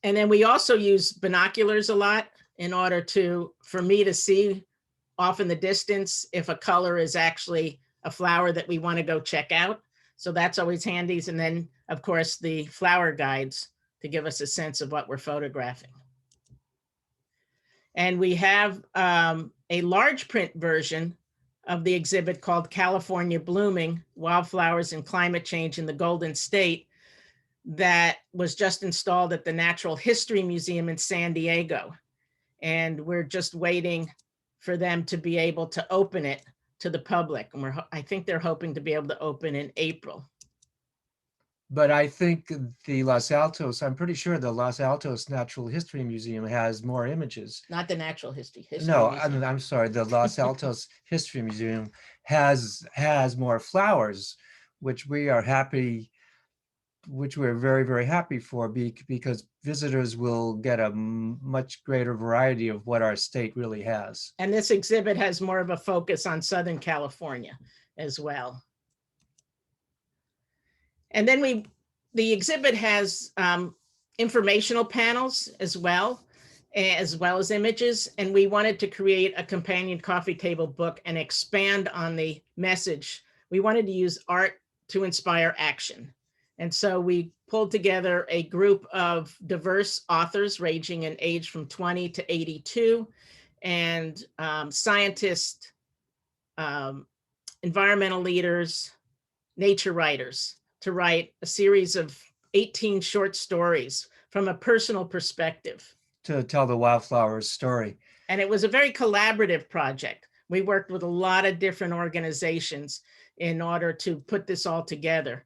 And then we also use binoculars a lot in order for me to see off in the distance if a color is actually a flower that we want to go check out. So that's always handy. And then, of course, the flower guides to give us a sense of what we're photographing. And we have a large print version of the exhibit called California Blooming, Wildflowers and Climate Change in the Golden State, that was just installed at the Natural History Museum in San Diego. And we're just waiting for them to be able to open it to the public. And I think they're hoping to be able to open in April. But I think the Los Altos, I'm pretty sure the Los Altos Natural History Museum has more images. Not the Natural History. No, Museum. I'm sorry. The Los Altos History Museum has more flowers, which we are happy, which we're very, very happy for, because visitors will get a much greater variety of what our state really has. And this exhibit has more of a focus on Southern California as well. And then the exhibit has informational panels as well as images. And we wanted to create a companion coffee table book and expand on the message. We wanted to use art to inspire action. And so we pulled together a group of diverse authors ranging in age from 20 to 82, and scientists, environmental leaders, nature writers, to write a series of 18 short stories from a personal perspective. To tell the wildflowers story. And it was a very collaborative project. We worked with a lot of different organizations in order to put this all together.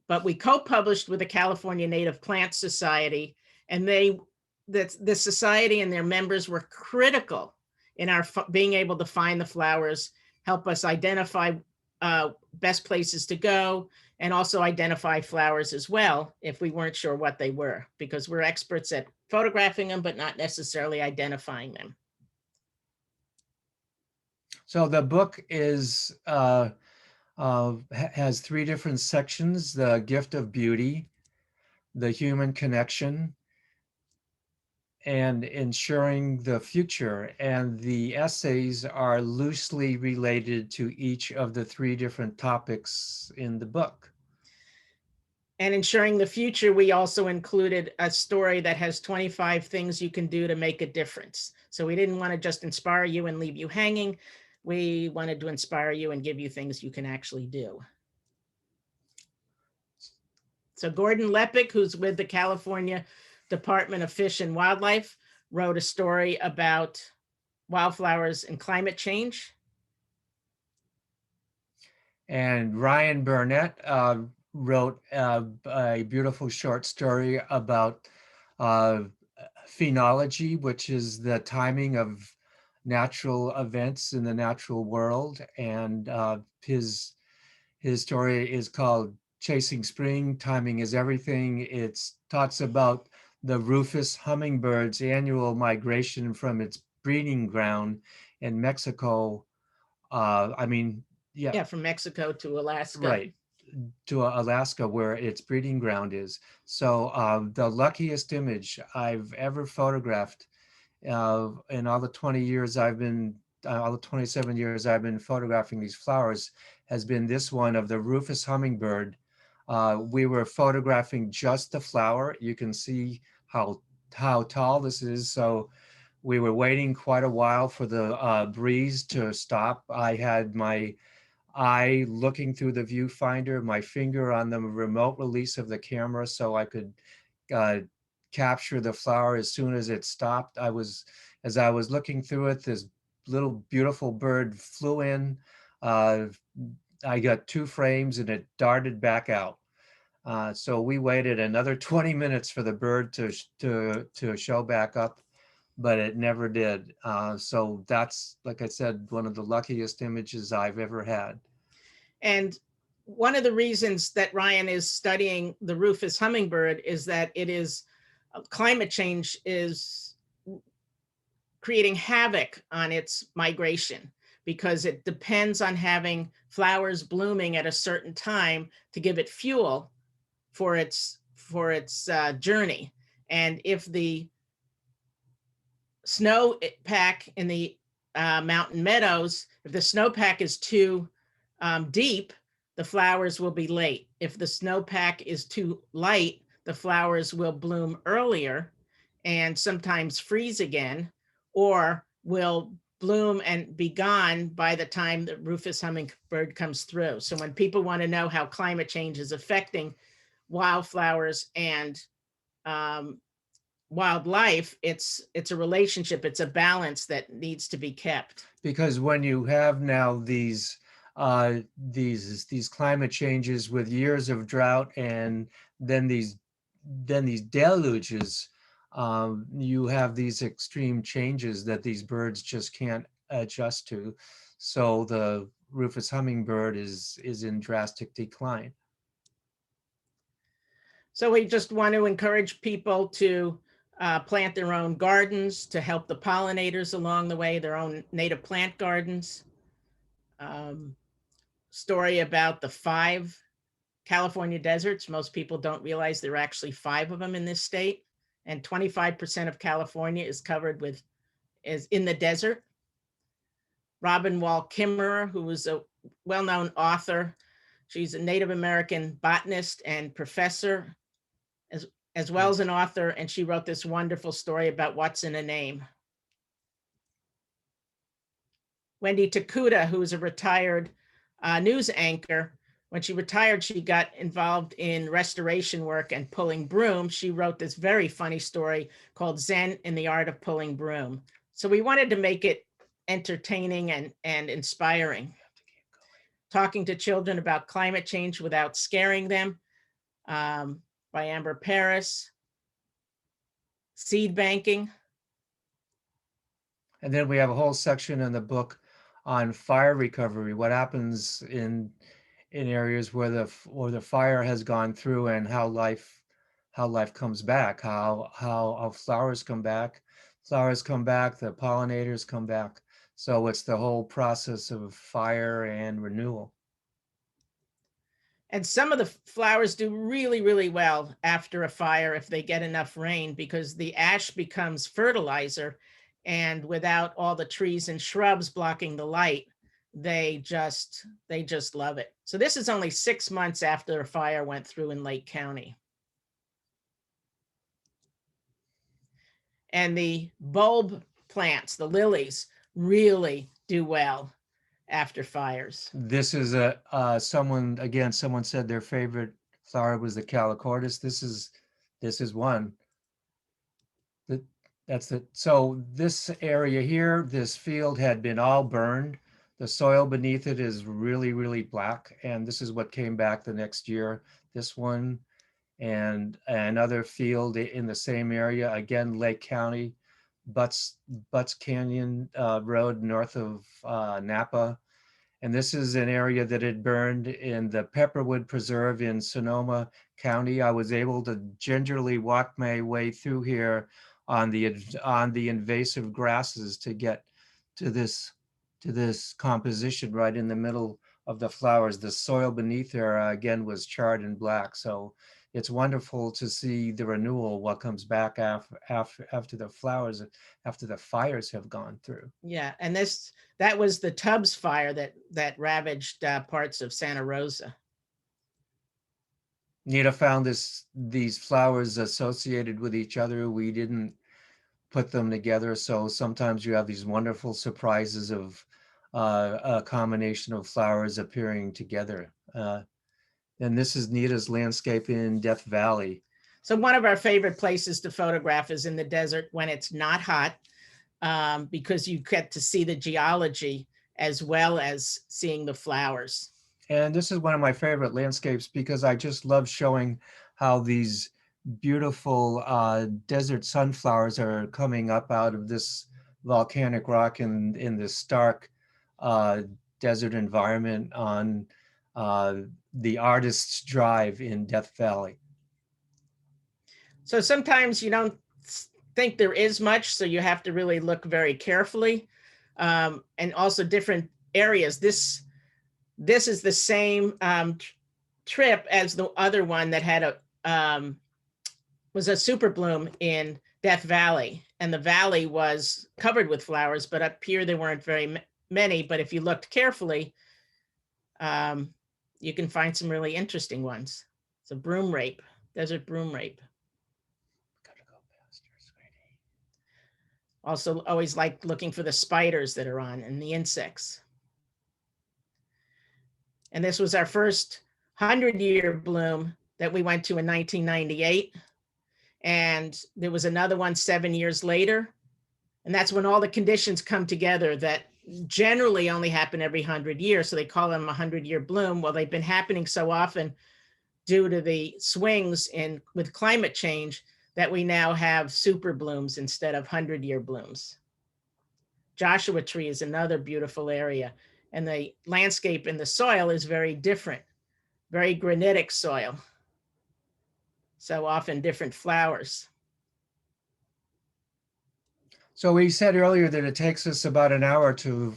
But we co-published with the California Native Plant Society, and the society and their members were critical in our being able to find the flowers, help us identify best places to go, and also identify flowers as well if we weren't sure what they were, because we're experts at photographing them, but not necessarily identifying them. So the book is has 3 different sections: the gift of beauty, the human connection, and ensuring the future. And the essays are loosely related to each of the 3 different topics in the book. And ensuring the future, we also included a story that has 25 things you can do to make a difference. So we didn't want to just inspire you and leave you hanging. We wanted to inspire you and give you things you can actually do. So Gordon Lepick, who's with the California Department of Fish and Wildlife, wrote a story about wildflowers and climate change. And Ryan Burnett wrote a beautiful short story about phenology, which is the timing of natural events in the natural world. And his story is called Chasing Spring, Timing is Everything. It talks about the Rufus Hummingbird's annual migration from its breeding ground in Mexico. From Mexico to Alaska. Right, to Alaska, where its breeding ground is. So the luckiest image I've ever photographed in all the 20 years I've been, all the 27 years I've been photographing these flowers, has been this one of the Rufus Hummingbird. We were photographing just the flower. You can see how how tall this is. So we were waiting quite a while for the breeze to stop. I had my eye looking through the viewfinder, my finger on the remote release of the camera so I could uh, capture the flower as soon as it stopped. As I was looking through it, this little beautiful bird flew in. Uh, I got 2 frames and it darted back out. So we waited another 20 minutes for the bird to show back up, but it never did. So that's, like I said, one of the luckiest images I've ever had. And one of the reasons that Ryan is studying the Rufus Hummingbird is that it is climate change is creating havoc on its migration, because it depends on having flowers blooming at a certain time to give it fuel for its journey. And if the snowpack in the mountain meadows, if the snowpack is too deep, the flowers will be late. If the snowpack is too light, the flowers will bloom earlier and sometimes freeze again, or will bloom and be gone by the time the Rufus Hummingbird comes through. So when people want to know how climate change is affecting wildflowers and wildlife, it's a relationship, it's a balance that needs to be kept. Because when you have now these climate changes with years of drought and then these deluges, you have these extreme changes that these birds just can't adjust to. So the Rufus Hummingbird is in drastic decline. So we just want to encourage people to plant their own gardens to help the pollinators along the way, their own native plant gardens. Story about the 5 California deserts. Most people don't realize there are actually 5 of them in this state, and 25% of California is covered is in the desert. Robin Wall Kimmerer, who was a well-known author, she's a Native American botanist and professor, as well as an author, and she wrote this wonderful story about what's in a name. Wendy Takuda, who is a retired news anchor, when she retired, she got involved in restoration work and pulling broom. She wrote this very funny story called Zen in the Art of Pulling Broom. So we wanted to make it entertaining and inspiring. Talking to Children About Climate Change Without Scaring Them, by Amber Paris. Seed banking. And then we have a whole section in the book on fire recovery, what happens in areas where the fire has gone through, and how life comes back, how flowers come back, the pollinators come back. So it's the whole process of fire and renewal. And some of the flowers do really, really well after a fire if they get enough rain, because the ash becomes fertilizer, and without all the trees and shrubs blocking the light, they just love it. So this is only 6 months after a fire went through in Lake County. And the bulb plants, the lilies, really do well after fires. This is someone said their favorite flower was the calicortis. This is one. So this area here, this field had been all burned. The soil beneath it is really, really black. And this is what came back the next year. This one and another field in the same area, again, Lake County, Butts Canyon Road north of Napa. And this is an area that had burned in the Pepperwood Preserve in Sonoma County. I was able to gingerly walk my way through here on the invasive grasses to get to this composition right in the middle of the flowers. The soil beneath there again was charred and black. So it's wonderful to see the renewal, what comes back after the flowers, after the fires have gone through. Yeah, and that was the Tubbs fire that ravaged parts of Santa Rosa. Nita found these flowers associated with each other. We didn't put them together, so sometimes you have these wonderful surprises of a combination of flowers appearing together. And this is Nita's landscape in Death Valley. So one of our favorite places to photograph is in the desert when it's not hot, because you get to see the geology as well as seeing the flowers. And this is one of my favorite landscapes because I just love showing how these beautiful desert sunflowers are coming up out of this volcanic rock in this stark desert environment on the Artist's Drive in Death Valley. So sometimes you don't think there is much, so you have to really look very carefully. And also different areas. This is the same trip as the other one that had was a super bloom in Death Valley. And the valley was covered with flowers, but up here there weren't very many. But if you looked carefully, you can find some really interesting ones. It's a broom rape, desert broom rape. Also always like looking for the spiders that are on and the insects. And this was our first 100-year bloom that we went to in 1998. And there was another one 7 years later. And that's when all the conditions come together that generally only happen every 100 years. So they call them a 100-year bloom. Well, they've been happening so often due to the swings with climate change that we now have super blooms instead of 100-year blooms. Joshua Tree is another beautiful area. And the landscape and the soil is very different, very granitic soil. So often different flowers. So we said earlier that it takes us about an hour to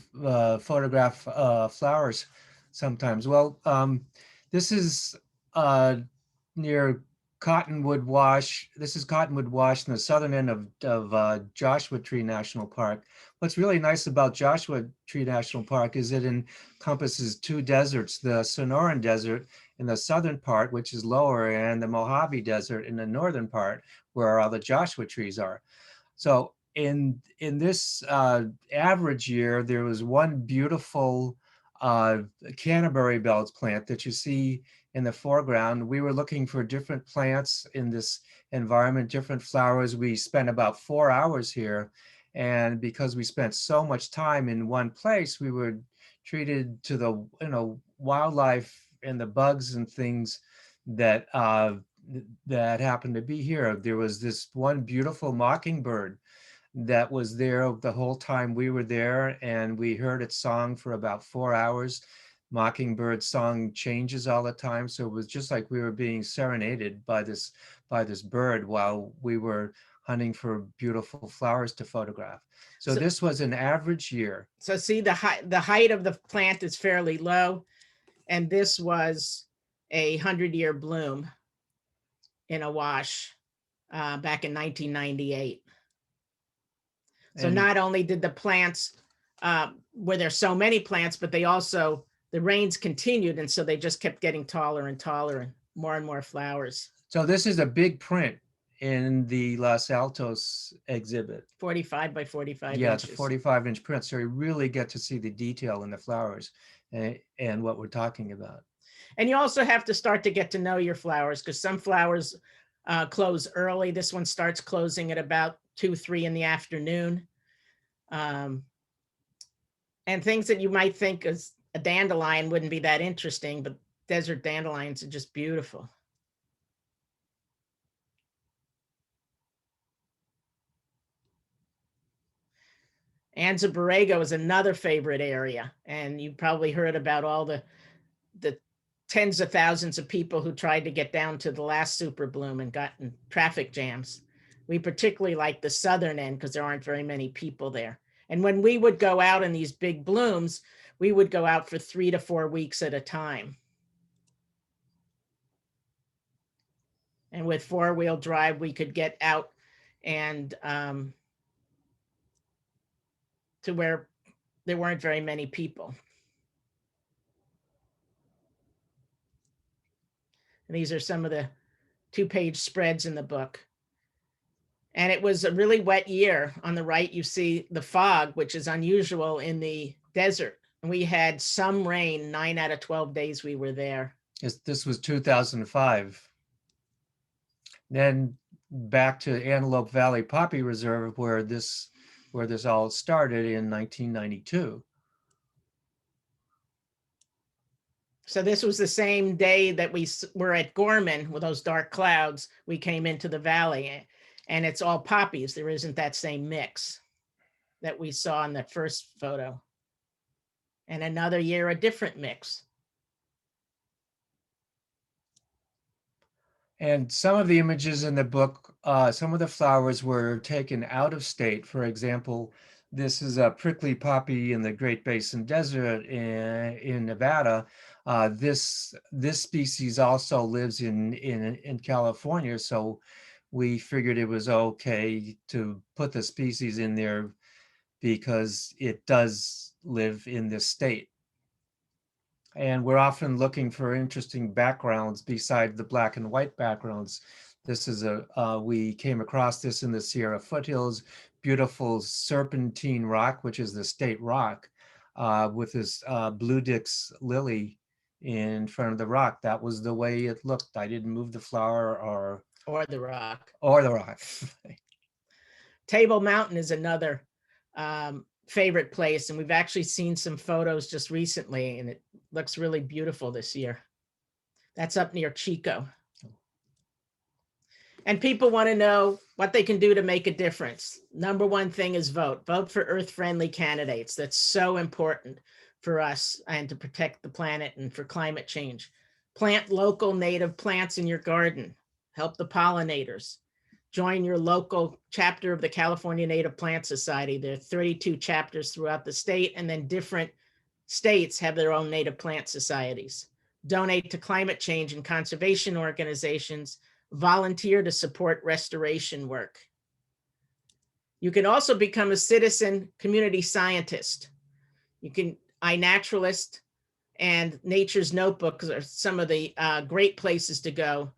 photograph flowers sometimes. Well, this is near Cottonwood Wash. This is Cottonwood Wash in the southern end of Joshua Tree National Park. What's really nice about Joshua Tree National Park is it encompasses two deserts, the Sonoran Desert in the southern part, which is lower, and the Mojave Desert in the northern part, where all the Joshua trees are. So in this average year, there was one beautiful Canterbury bells plant that you see in the foreground. We were looking for different plants in this environment, different flowers. We spent about 4 hours here. And because we spent so much time in one place, we were treated to the wildlife and the bugs and things that that happened to be here. There was this one beautiful mockingbird that was there the whole time we were there, and we heard its song for about 4 hours. Mockingbird song changes all the time, so it was just like we were being serenaded by this bird while we were hunting for beautiful flowers to photograph. So this was an average year. So see, the height of the plant is fairly low, and this was a 100-year bloom in a wash back in 1998. So not only did the plants, were there so many plants, but the rains continued, and so they just kept getting taller and taller and more flowers. So this is a big print in the Los Altos exhibit. 45 by 45 Yeah, inches. it's a 45-inch print, so you really get to see the detail in the flowers and what we're talking about. And you also have to start to get to know your flowers, because some flowers close early. This one starts closing at about 2, 3 in the afternoon. And things that you might think is a dandelion wouldn't be that interesting, but desert dandelions are just beautiful. Anza Borrego is another favorite area. And you probably heard about all the tens of thousands of people who tried to get down to the last super bloom and got in traffic jams. We particularly like the southern end because there aren't very many people there. And when we would go out in these big blooms, we would go out for 3 to 4 weeks at a time. And with 4-wheel drive, we could get out and to where there weren't very many people. And these are some of the 2-page spreads in the book. And it was a really wet year. On the right, you see the fog, which is unusual in the desert. And we had some rain 9 out of 12 days we were there. Yes, this was 2005. Then back to Antelope Valley Poppy Reserve, where this all started in 1992. So this was the same day that we were at Gorman with those dark clouds. We came into the valley, and it's all poppies. There isn't that same mix that we saw in that first photo. And another year, a different mix. And some of the images in the book, some of the flowers were taken out of state. For example, this is a prickly poppy in the Great Basin Desert in Nevada. This species also lives in California, so we figured it was okay to put the species in there because it does live in this state. And we're often looking for interesting backgrounds beside the black and white backgrounds. This is we came across this in the Sierra foothills, beautiful serpentine rock, which is the state rock, with this blue dix lily in front of the rock. That was the way it looked. I didn't move the flower Or the rock. Or the rock. Table Mountain is another favorite place, and we've actually seen some photos just recently, and it looks really beautiful this year. That's up near Chico. And people want to know what they can do to make a difference. Number one thing is vote. Vote for earth-friendly candidates. That's so important for us and to protect the planet and for climate change. Plant local native plants in your garden. Help the pollinators. Join your local chapter of the California Native Plant Society. There are 32 chapters throughout the state, and then different states have their own native plant societies. Donate to climate change and conservation organizations. Volunteer to support restoration work. You can also become a citizen community scientist. You can, iNaturalist and Nature's Notebook are some of the great places to go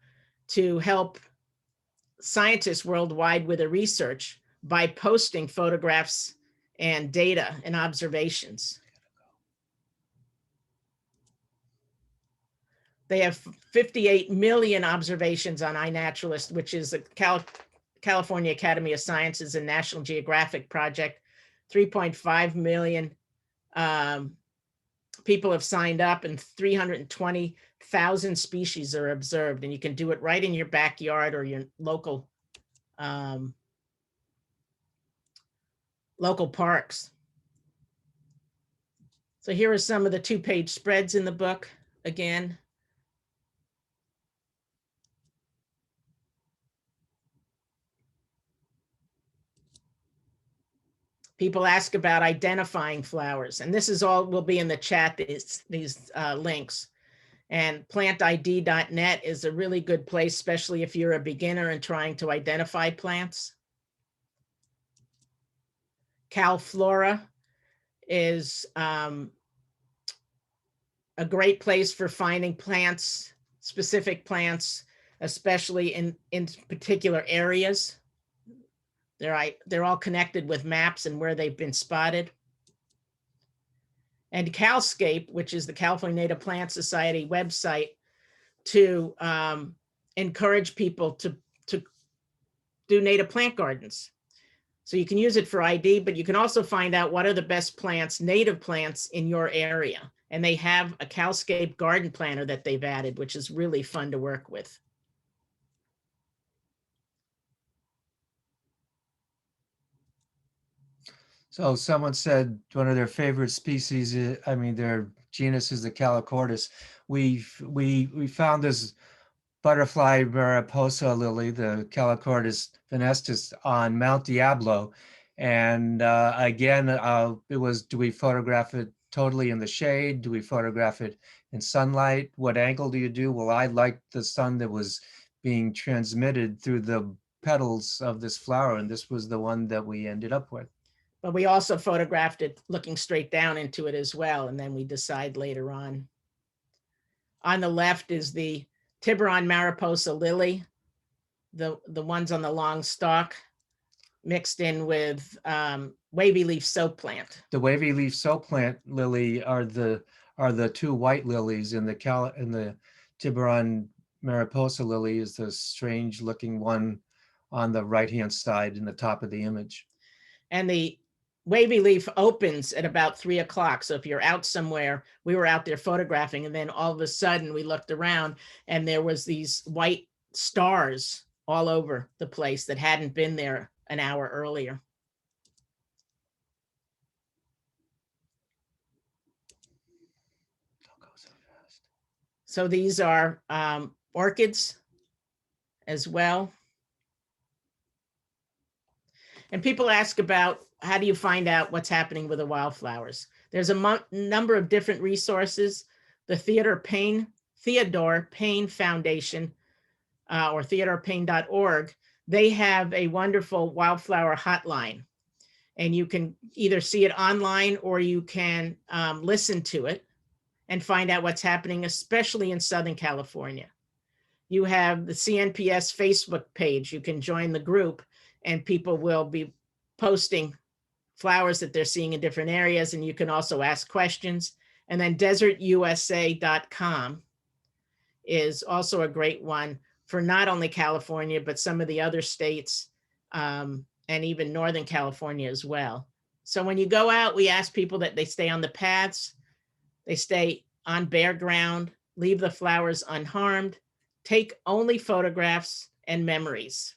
to help scientists worldwide with their research by posting photographs and data and observations. They have 58 million observations on iNaturalist, which is a California Academy of Sciences and National Geographic project. 3.5 million people have signed up, and 320,000 species are observed. And you can do it right in your backyard or your local parks. So here are some of the 2-page spreads in the book again. People ask about identifying flowers, and this is all will be in the chat, these links. And plantid.net is a really good place, especially if you're a beginner and trying to identify plants. Flora is a great place for finding plants, specific plants, especially in particular areas. They're all connected with maps and where they've been spotted. And Calscape, which is the California Native Plant Society website, to encourage people to do native plant gardens. So you can use it for ID, but you can also find out what are the best plants, native plants in your area. And they have a Calscape garden planner that they've added, which is really fun to work with. So someone said one of their favorite species, their genus is the Calicortis. We found this butterfly Mariposa lily, the Calicortis venestus, on Mount Diablo. And again, it was, do we photograph it totally in the shade? Do we photograph it in sunlight? What angle do you do? Well, I liked the sun that was being transmitted through the petals of this flower, and this was the one that we ended up with. But we also photographed it looking straight down into it as well, and then we decide later on. On the left is the Tiburon Mariposa lily, the ones on the long stalk, mixed in with wavy leaf soap plant. The wavy leaf soap plant lily are the two white lilies, and the Tiburon Mariposa lily is the strange looking one on the right hand side in the top of the image. And the wavy leaf opens at about 3 o'clock. So if you're out somewhere, we were out there photographing, and then all of a sudden we looked around and there was these white stars all over the place that hadn't been there an hour earlier. Don't go so fast. So these are orchids as well. And people ask about, how do you find out what's happening with the wildflowers? There's a number of different resources. The Theodore Payne Foundation, or theodorepayne.org, they have a wonderful wildflower hotline. And you can either see it online or you can listen to it and find out what's happening, especially in Southern California. You have the CNPS Facebook page. You can join the group and people will be posting flowers that they're seeing in different areas, and you can also ask questions. And then desertusa.com is also a great one for not only California, but some of the other states, and even Northern California as well. So when you go out, we ask people that they stay on the paths, they stay on bare ground, leave the flowers unharmed, take only photographs and memories.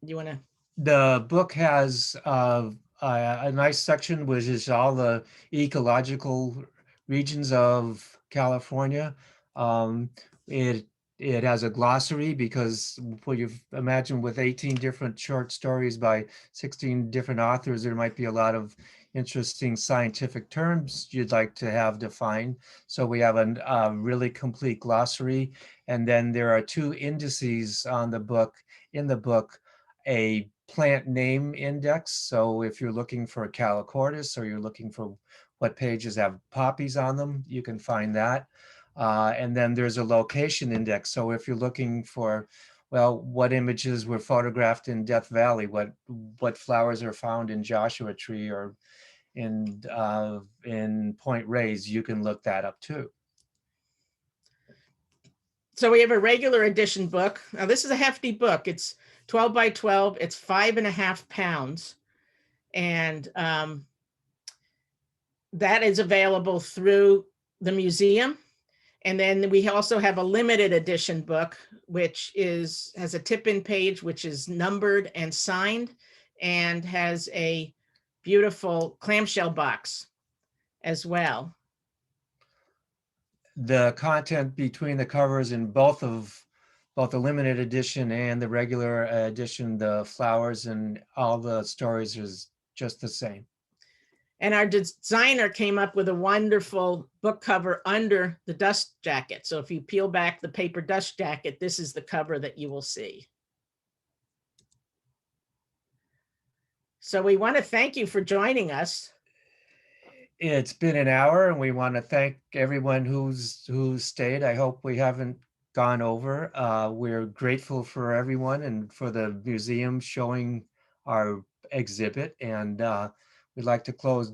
You want to? The book has a nice section which is all the ecological regions of California. It has a glossary because, well, you imagine with 18 different short stories by 16 different authors, there might be a lot of interesting scientific terms you'd like to have defined. So we have a really complete glossary. And then there are 2 indices on the book, a plant name index. So if you're looking for a calochortus or you're looking for what pages have poppies on them, you can find that. And then there's a location index. So if you're looking for, well, what images were photographed in Death Valley, what flowers are found in Joshua Tree or in Point Reyes, you can look that up too. So we have a regular edition book. Now this is a hefty book. It's 12 by 12. It's 5.5 pounds. And that is available through the museum. And then we also have a limited edition book, which has a tip-in page, which is numbered and signed, and has a beautiful clamshell box as well. The content between the covers in both the limited edition and the regular edition, the flowers and all the stories is just the same. And our designer came up with a wonderful book cover under the dust jacket. So if you peel back the paper dust jacket, this is the cover that you will see. So we want to thank you for joining us. It's been an hour, and we want to thank everyone who's stayed. I hope we haven't gone over. We're grateful for everyone and for the museum showing our exhibit. And we'd like to close.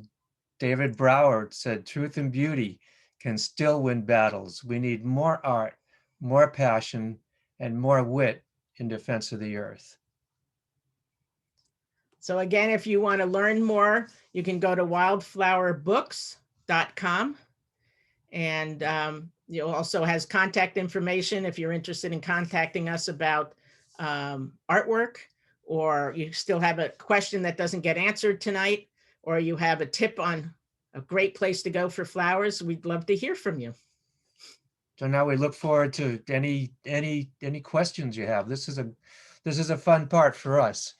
David Brower said, "Truth and beauty can still win battles. We need more art, more passion, and more wit in defense of the earth." So again, if you want to learn more, you can go to wildflowerbooks.com. And it also has contact information if you're interested in contacting us about artwork, or you still have a question that doesn't get answered tonight, or you have a tip on a great place to go for flowers. We'd love to hear from you. So now we look forward to any questions you have. This is a fun part for us.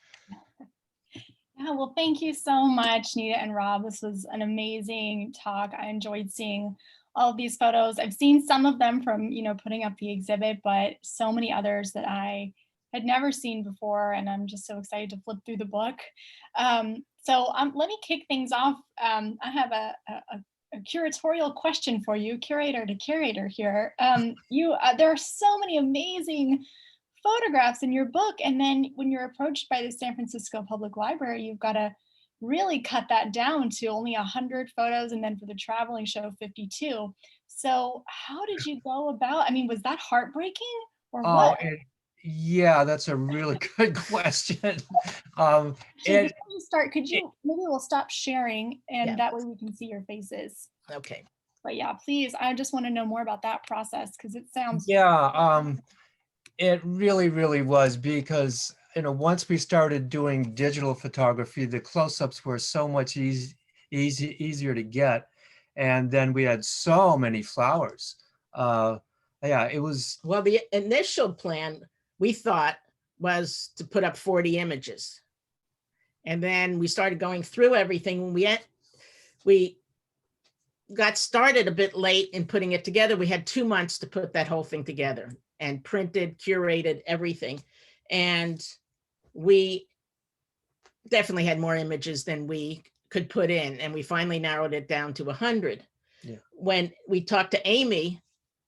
Yeah, well, thank you so much, Nita and Rob. This was an amazing talk. I enjoyed seeing all of these photos. I've seen some of them from, putting up the exhibit, but so many others that I had never seen before, and I'm just so excited to flip through the book. So let me kick things off. I have a curatorial question for you, curator to curator here. There are so many amazing photographs in your book, and then when you're approached by the San Francisco Public Library, you've got to really cut that down to only 100 photos, and then for the traveling show, 52. So how did you go about, I mean, was that heartbreaking or what? Yeah, that's a really good question. So before you start, maybe we'll stop sharing, and that way we can see your faces. Okay. But yeah, please, I just want to know more about that process, because it sounds. Yeah, it really was, because once we started doing digital photography, the close-ups were so much easier to get, and then we had so many flowers. Yeah, it was. Well, the initial plan we thought was to put up 40 images, and then we started going through everything. We got started a bit late in putting it together. We had 2 months to put that whole thing together, and printed, curated everything. And we definitely had more images than we could put in. And we finally narrowed it down to 100. Yeah. When we talked to Amy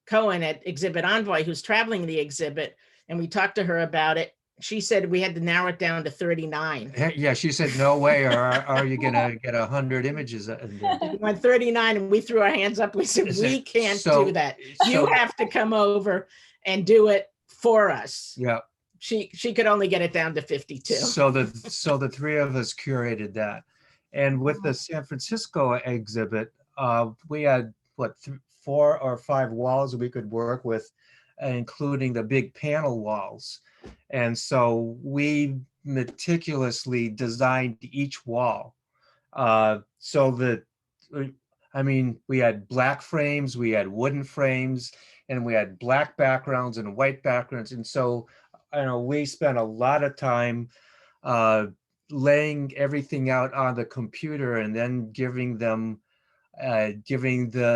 Cohen at Exhibit Envoy, who's traveling the exhibit, and we talked to her about it, she said we had to narrow it down to 39. Yeah, she said, no way, or are you gonna get 100 images in there? We went 39, and we threw our hands up. We said, we can't do that. You have to come over and do it for us. Yeah. She could only get it down to 52. So the three of us curated that. And with the San Francisco exhibit, we had 4 or 5 walls we could work with, including the big panel walls. And so we meticulously designed each wall. So that, I mean, we had black frames, we had wooden frames, and we had black backgrounds and white backgrounds. And so, we spent a lot of time laying everything out on the computer, and then giving the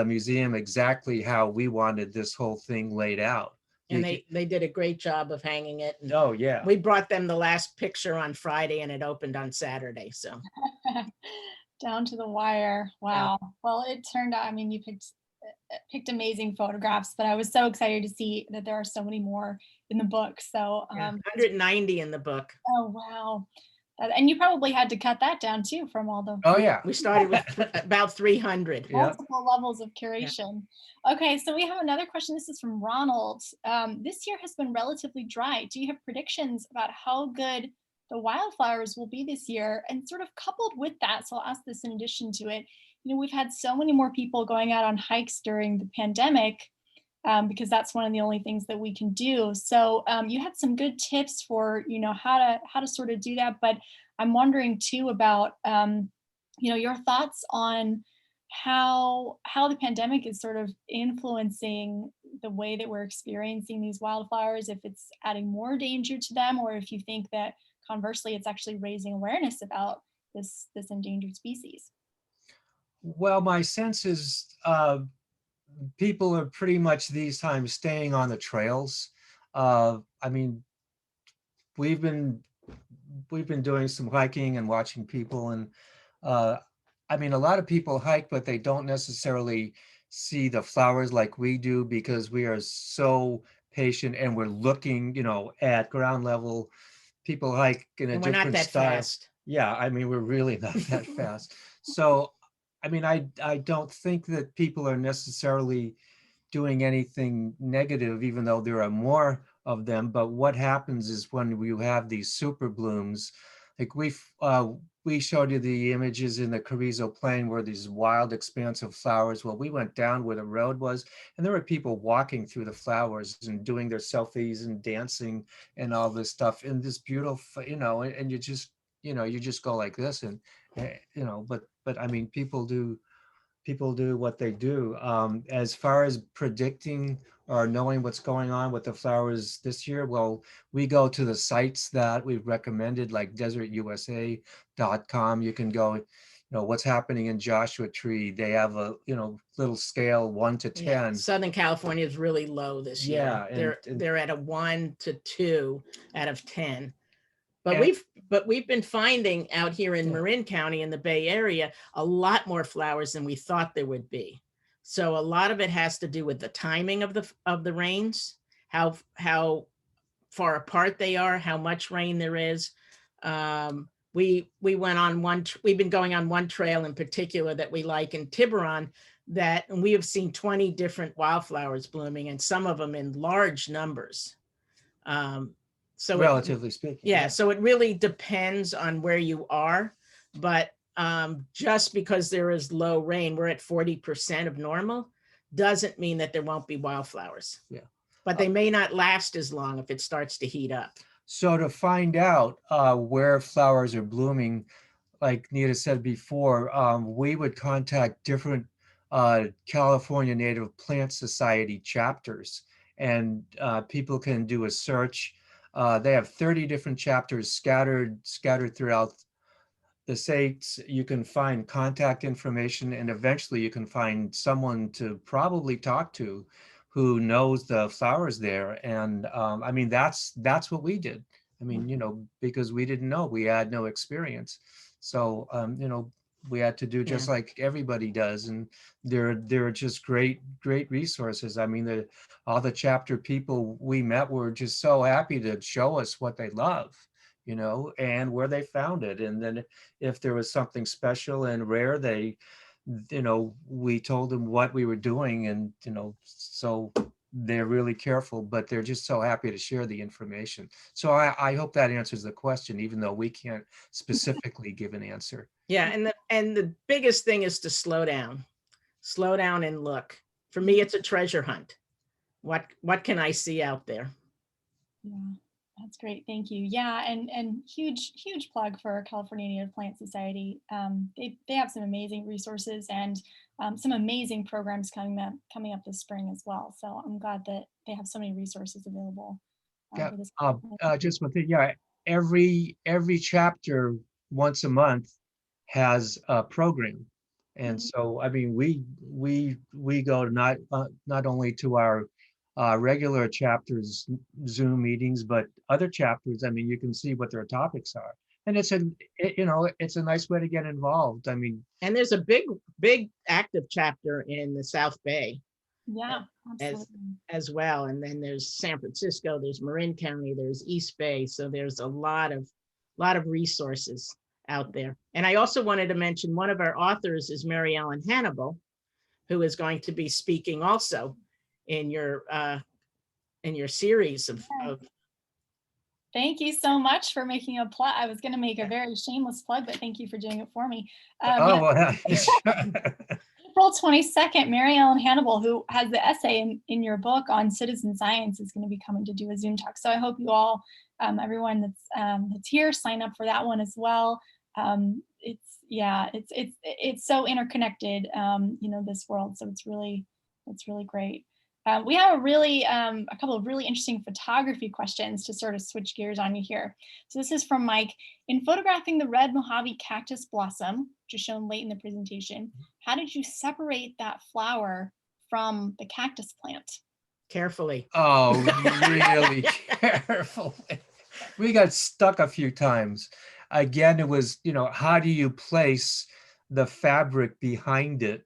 museum exactly how we wanted this whole thing laid out. And they did a great job of hanging it. And oh yeah. We brought them the last picture on Friday, and it opened on Saturday. So down to the wire. Wow. Yeah. Well, it turned out, I mean, you picked amazing photographs, but I was so excited to see that there are so many more in the book. So 190 in the book. Oh, wow. And you probably had to cut that down too from all the. Oh yeah. We started with about 300. Multiple levels of curation. Yeah. Okay, so we have another question. This is from Ronald. This year has been relatively dry. Do you have predictions about how good the wildflowers will be this year? And sort of coupled with that, so I'll ask this in addition to it, we've had so many more people going out on hikes during the pandemic, because that's one of the only things that we can do. So you had some good tips for, how to sort of do that. But I'm wondering too about, your thoughts on how the pandemic is sort of influencing the way that we're experiencing these wildflowers, if it's adding more danger to them, or if you think that conversely, it's actually raising awareness about this endangered species. Well, my sense is people are pretty much these times staying on the trails. I mean, we've been doing some hiking and watching people, and I mean, a lot of people hike, but they don't necessarily see the flowers like we do, because we are so patient and we're looking, at ground level. People hike in a different style. Fast. Yeah, I mean, we're really not that fast. So, I mean, I don't think that people are necessarily doing anything negative, even though there are more of them. But what happens is when you have these super blooms, like we showed you the images in the Carrizo Plain where these wild, expansive flowers. Well, we went down where the road was, and there were people walking through the flowers and doing their selfies and dancing and all this stuff in this beautiful, and you just, you just go like this, and but I mean, people do what they do. As far as predicting or knowing what's going on with the flowers this year, well, we go to the sites that we've recommended, like desertusa.com. You can go, what's happening in Joshua Tree. They have a, little scale 1 to 10. Yeah, Southern California is really low this year. Yeah, They're at a 1 to 2 out of 10. But And- we've been finding out here in Yeah. Marin County in the Bay Area a lot more flowers than we thought there would be. So a lot of it has to do with the timing of the rains, how far apart they are, how much rain there is. We went on we've been going on one trail in particular that we like in Tiburon, that we have seen 20 different wildflowers blooming, and some of them in large numbers. So relatively speaking. yeah, so it really depends on where you are, but just because there is low rain, we're at 40% of normal, doesn't mean that there won't be wildflowers. Yeah. But they may not last as long if it starts to heat up. So to find out where flowers are blooming, like Nita said before, we would contact different California Native Plant Society chapters, and people can do a search. They have 30 different chapters scattered throughout the states. You can find contact information, and eventually you can find someone to probably talk to who knows the flowers there. And I mean, that's what we did. I mean, because we didn't know, we had no experience. So, we had to do just like everybody does. And they're just great resources. I mean, all the chapter people we met were just so happy to show us what they love, and where they found it. And then if there was something special and rare, we told them what we were doing, and, so they're really careful, but they're just so happy to share the information. So I hope that answers the question, even though we can't specifically give an answer. Yeah, and the biggest thing is to slow down and look. For me, it's a treasure hunt. What can I see out there? Yeah, that's great. Thank you. Yeah, and huge plug for California Native Plant Society. They have some amazing resources and some amazing programs coming up this spring as well. So I'm glad that they have so many resources available. Yeah. For this. Just one thing. Yeah, every chapter once a month has a program, and so I mean we go not only to our regular chapters Zoom meetings, but other chapters. I mean, you can see what their topics are, and it's a nice way to get involved. I mean, and there's a big active chapter in the South Bay. Yeah, absolutely. As well. And then there's San Francisco, there's Marin County, there's East Bay. So there's a lot of resources out there. And I also wanted to mention one of our authors is Mary Ellen Hannibal, who is going to be speaking also in your series of. Thank you so much for making a plug. I was going to make a very shameless plug, but thank you for doing it for me. April 22nd, Mary Ellen Hannibal, who has the essay in your book on citizen science, is going to be coming to do a Zoom talk. So I hope you all, everyone that's here, sign up for that one as well. It's so interconnected, this world. So it's really great. We have a couple of really interesting photography questions to sort of switch gears on you here. So this is from Mike. In photographing the red Mojave cactus blossom, which is shown late in the presentation, how did you separate that flower from the cactus plant? Carefully. Oh, really carefully. We got stuck a few times. Again, it was, how do you place the fabric behind it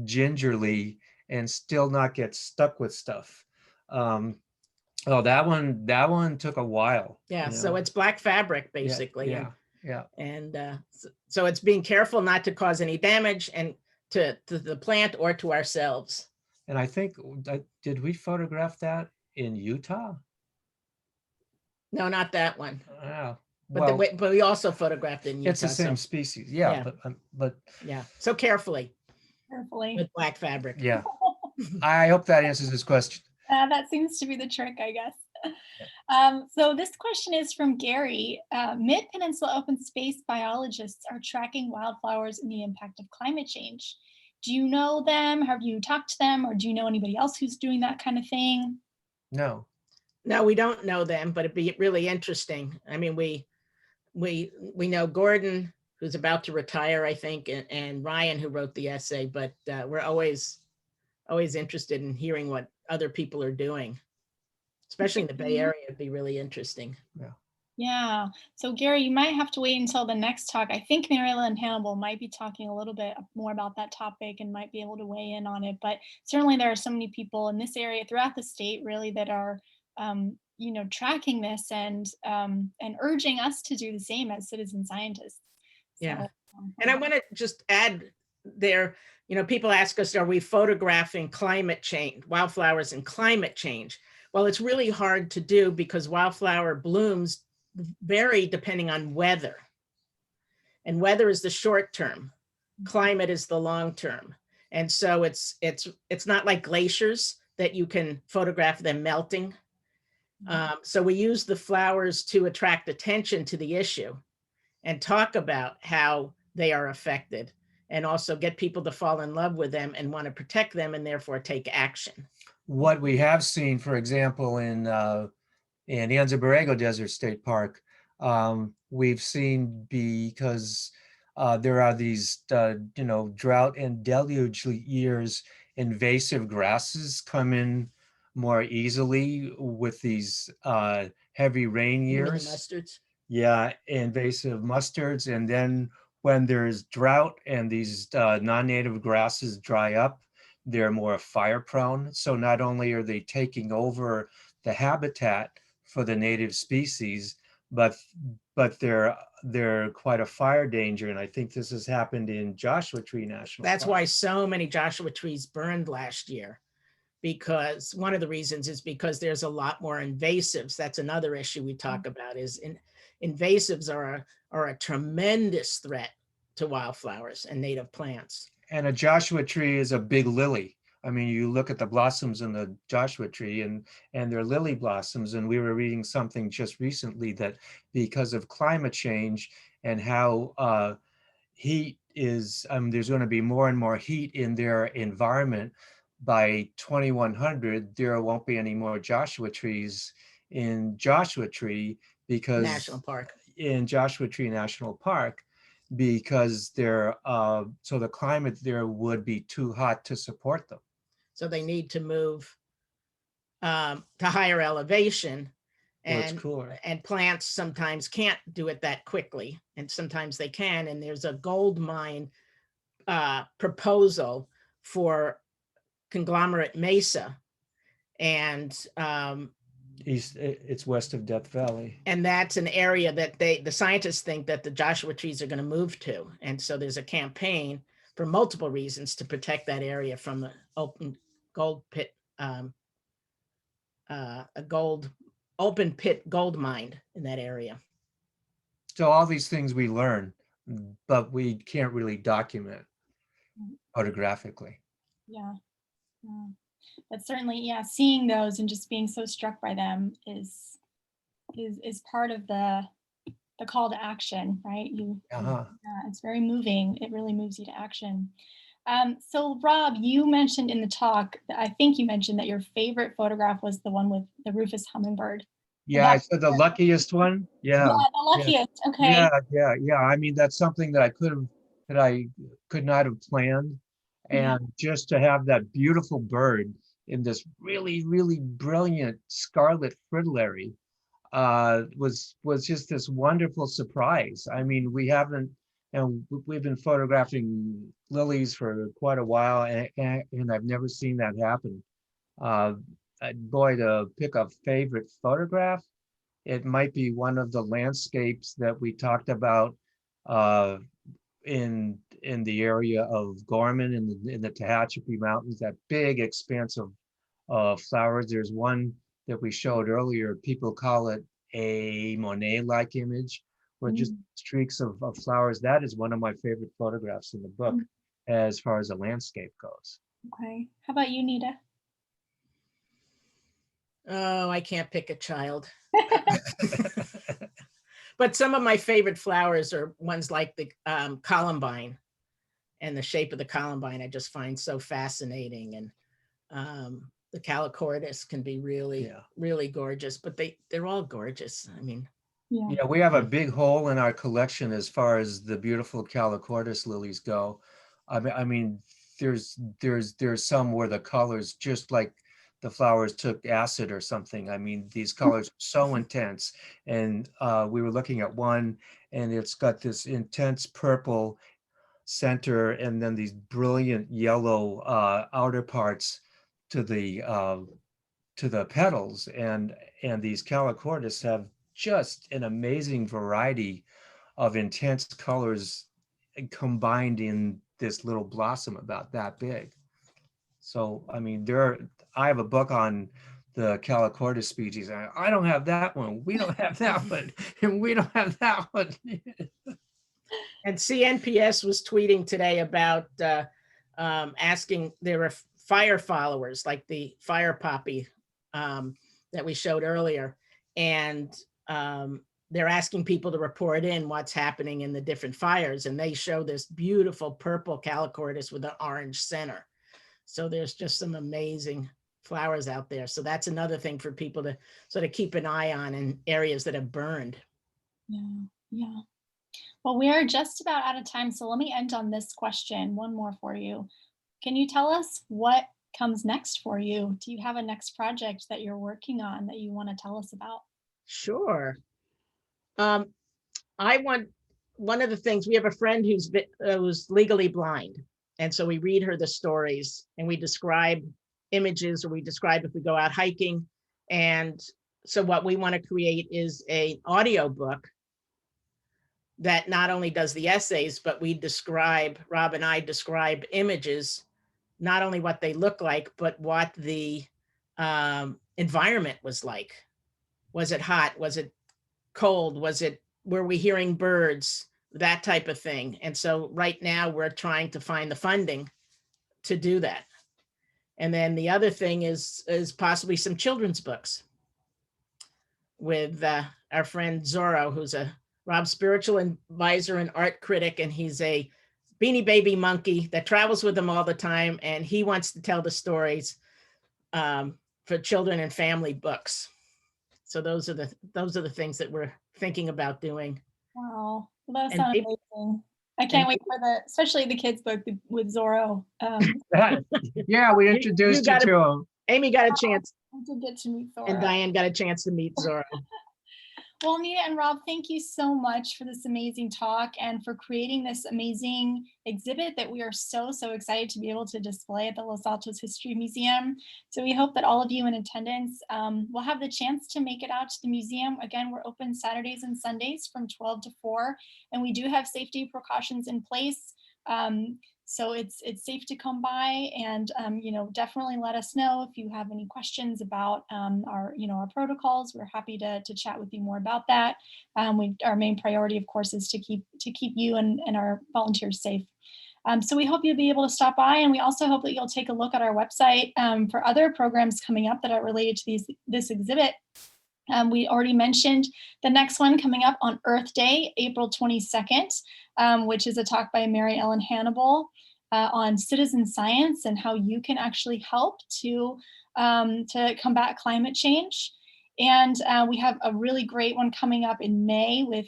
gingerly and still not get stuck with stuff? That one took a while. Yeah, so it's black fabric basically. Yeah. And so it's being careful not to cause any damage and to the plant or to ourselves. And I think, did we photograph that in Utah? No, not that one. Well, but we also photographed it in Utah. It's the same species. Yeah. But yeah. So carefully. Carefully. With black fabric. Yeah. I hope that answers this question. That seems to be the trick, I guess. So this question is from Gary. Mid-Peninsula open space biologists are tracking wildflowers and the impact of climate change. Do you know them? Have you talked to them? Or do you know anybody else who's doing that kind of thing? No, we don't know them, but it'd be really interesting. I mean, we know Gordon who's about to retire, I think, and Ryan, who wrote the essay, but we're always interested in hearing what other people are doing, especially in the Bay Area. It'd be really interesting. Yeah. Yeah. So Gary, you might have to wait until the next talk. I think Mariela and Hannibal might be talking a little bit more about that topic and might be able to weigh in on it. But certainly there are so many people in this area throughout the state really that are, you know, tracking this and urging us to do the same as citizen scientists. Yeah. So, And I want to just add there, you know, people ask us, are we photographing climate change, wildflowers and climate change? Well, it's really hard to do because wildflower blooms vary depending on weather. And weather is the short term, climate is the long term. And so it's not like glaciers that you can photograph them melting. So we use the flowers to attract attention to the issue and talk about how they are affected, and also get people to fall in love with them and want to protect them and therefore take action. What we have seen, for example, in the Anza Borrego Desert State Park, we've seen, because there are these, you know, drought and deluge years, invasive grasses come in more easily with these heavy rain You mean years. mustards? Yeah, invasive mustards. And then when there's drought and these non-native grasses dry up, they're more fire prone. So not only are they taking over the habitat for the native species, but they're quite a fire danger. And I think this has happened in Joshua Tree National That's Park. why so many Joshua trees burned last year, because one of the reasons is because there's a lot more invasives. That's another issue we talk about, is invasives are a tremendous threat to wildflowers and native plants. And a Joshua tree is a big lily. I mean, you look at the blossoms in the Joshua tree and they're lily blossoms. And we were reading something just recently that because of climate change and how heat is, there's going to be more and more heat in their environment. By 2100, there won't be any more Joshua trees in Joshua Tree because National Park. In Joshua Tree National Park, because they're so the climate there would be too hot to support them. So they need to move to higher elevation, and plants sometimes can't do it that quickly, and sometimes they can. And there's a gold mine proposal for Conglomerate Mesa, and it's west of Death Valley, and that's an area that the scientists think that the Joshua trees are going to move to. And so there's a campaign for multiple reasons to protect that area from the open gold pit, open pit gold mine in that area. So all these things we learn, but we can't really document photographically. Yeah. But certainly, yeah, seeing those and just being so struck by them is part of the call to action, right? It's very moving. It really moves you to action. So Rob, you mentioned in the talk, I think you mentioned that your favorite photograph was the one with the Rufus Hummingbird. Yeah, I said the luckiest one. Yeah, the luckiest. Okay. Yeah. I mean, that's something that I could not have planned. And just to have that beautiful bird in this really, really brilliant scarlet fritillary was just this wonderful surprise. I mean, we've been photographing lilies for quite a while, and I've never seen that happen. Boy, to pick a favorite photograph, it might be one of the landscapes that we talked about in the area of Gorman in the Tehachapi Mountains, that big expanse of flowers. There's one that we showed earlier. People call it a Monet-like image, where just streaks of flowers. That is one of my favorite photographs in the book as far as a landscape goes. Okay. How about you, Nita? Oh, I can't pick a child. But some of my favorite flowers are ones like the columbine, and the shape of the columbine I just find so fascinating. And the calochordus can be really, really gorgeous, but they're all gorgeous. I mean, Yeah. Yeah, we have a big hole in our collection as far as the beautiful Calicortis lilies go. I mean, there's some where the colors just like the flowers took acid or something. I mean, these colors are so intense. And we were looking at one, and it's got this intense purple center, and then these brilliant yellow outer parts to the petals, and these Calicortis have just an amazing variety of intense colors combined in this little blossom about that big. So I mean, I have a book on the Calicortis species. I don't have that one. We don't have that one, and we don't have that one. And CNPS was tweeting today about asking, there are fire followers like the fire poppy that we showed earlier. And they're asking people to report in what's happening in the different fires. And they show this beautiful purple Calicortis with an orange center. So there's just some amazing flowers out there. So that's another thing for people to sort of keep an eye on in areas that have burned. Yeah. Yeah. Well, we are just about out of time. So let me end on this question. One more for you. Can you tell us what comes next for you? Do you have a next project that you're working on that you want to tell us about? Sure. One of the things, we have a friend who's legally blind. And so we read her the stories and we describe images, or we describe if we go out hiking. And so what we want to create is an audio book that not only does the essays, but Rob and I describe images, not only what they look like, but what the environment was like. Was it hot? Was it cold? Were we hearing birds? That type of thing. And so right now we're trying to find the funding to do that. And then the other thing is possibly some children's books with our friend Zorro, who's Rob's spiritual advisor and art critic, and he's a Beanie Baby monkey that travels with them all the time, and he wants to tell the stories for children and family books. So those are the things that we're thinking about doing. Wow, well, that sounds amazing. I can't wait for especially the kids book with Zorro. Yeah, we introduced you to him. Amy got a chance. I did get to meet Zorro. And Diane got a chance to meet Zorro. Well, Nita and Rob, thank you so much for this amazing talk and for creating this amazing exhibit that we are so excited to be able to display at the Los Altos History Museum. So we hope that all of you in attendance will have the chance to make it out to the museum. Again, we're open Saturdays and Sundays from 12 to 4, and we do have safety precautions in place. So it's safe to come by, and definitely let us know if you have any questions about our protocols. We're happy to chat with you more about that. Our main priority, of course, is to keep you and our volunteers safe. So we hope you'll be able to stop by, and we also hope that you'll take a look at our website for other programs coming up that are related to this exhibit. We already mentioned the next one coming up on Earth Day, April 22nd, which is a talk by Mary Ellen Hannibal on citizen science and how you can actually help to combat climate change. And we have a really great one coming up in May with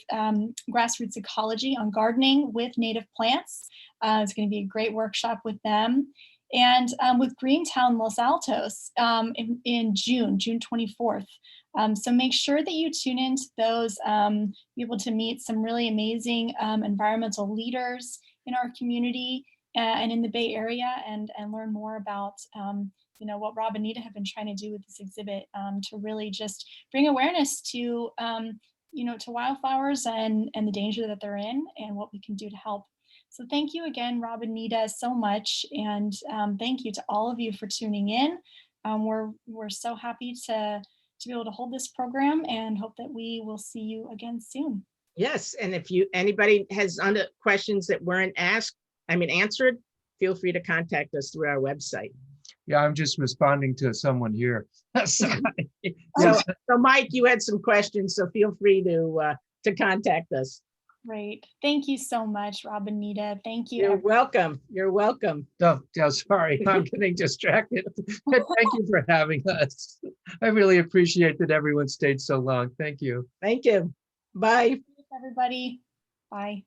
grassroots ecology on gardening with native plants. It's going to be a great workshop with them. And with Greentown Los Altos in June 24th. So make sure that you tune into those, be able to meet some really amazing environmental leaders in our community and in the Bay Area, and learn more about what Rob and Nita have been trying to do with this exhibit to really just bring awareness to to wildflowers and the danger that they're in and what we can do to help. So thank you again, Rob and Nita, so much, and thank you to all of you for tuning in. We're so happy to be able to hold this program, and hope that we will see you again soon. Yes, and if anybody has other questions that weren't answered, feel free to contact us through our website. Yeah, I'm just responding to someone here. So Mike, you had some questions, so feel free to contact us. Great. Thank you so much, Rob and Nita. Thank you. You're welcome. You're welcome. Oh, sorry, I'm getting distracted. Thank you for having us. I really appreciate that everyone stayed so long. Thank you. Thank you. Bye. Everybody. Bye.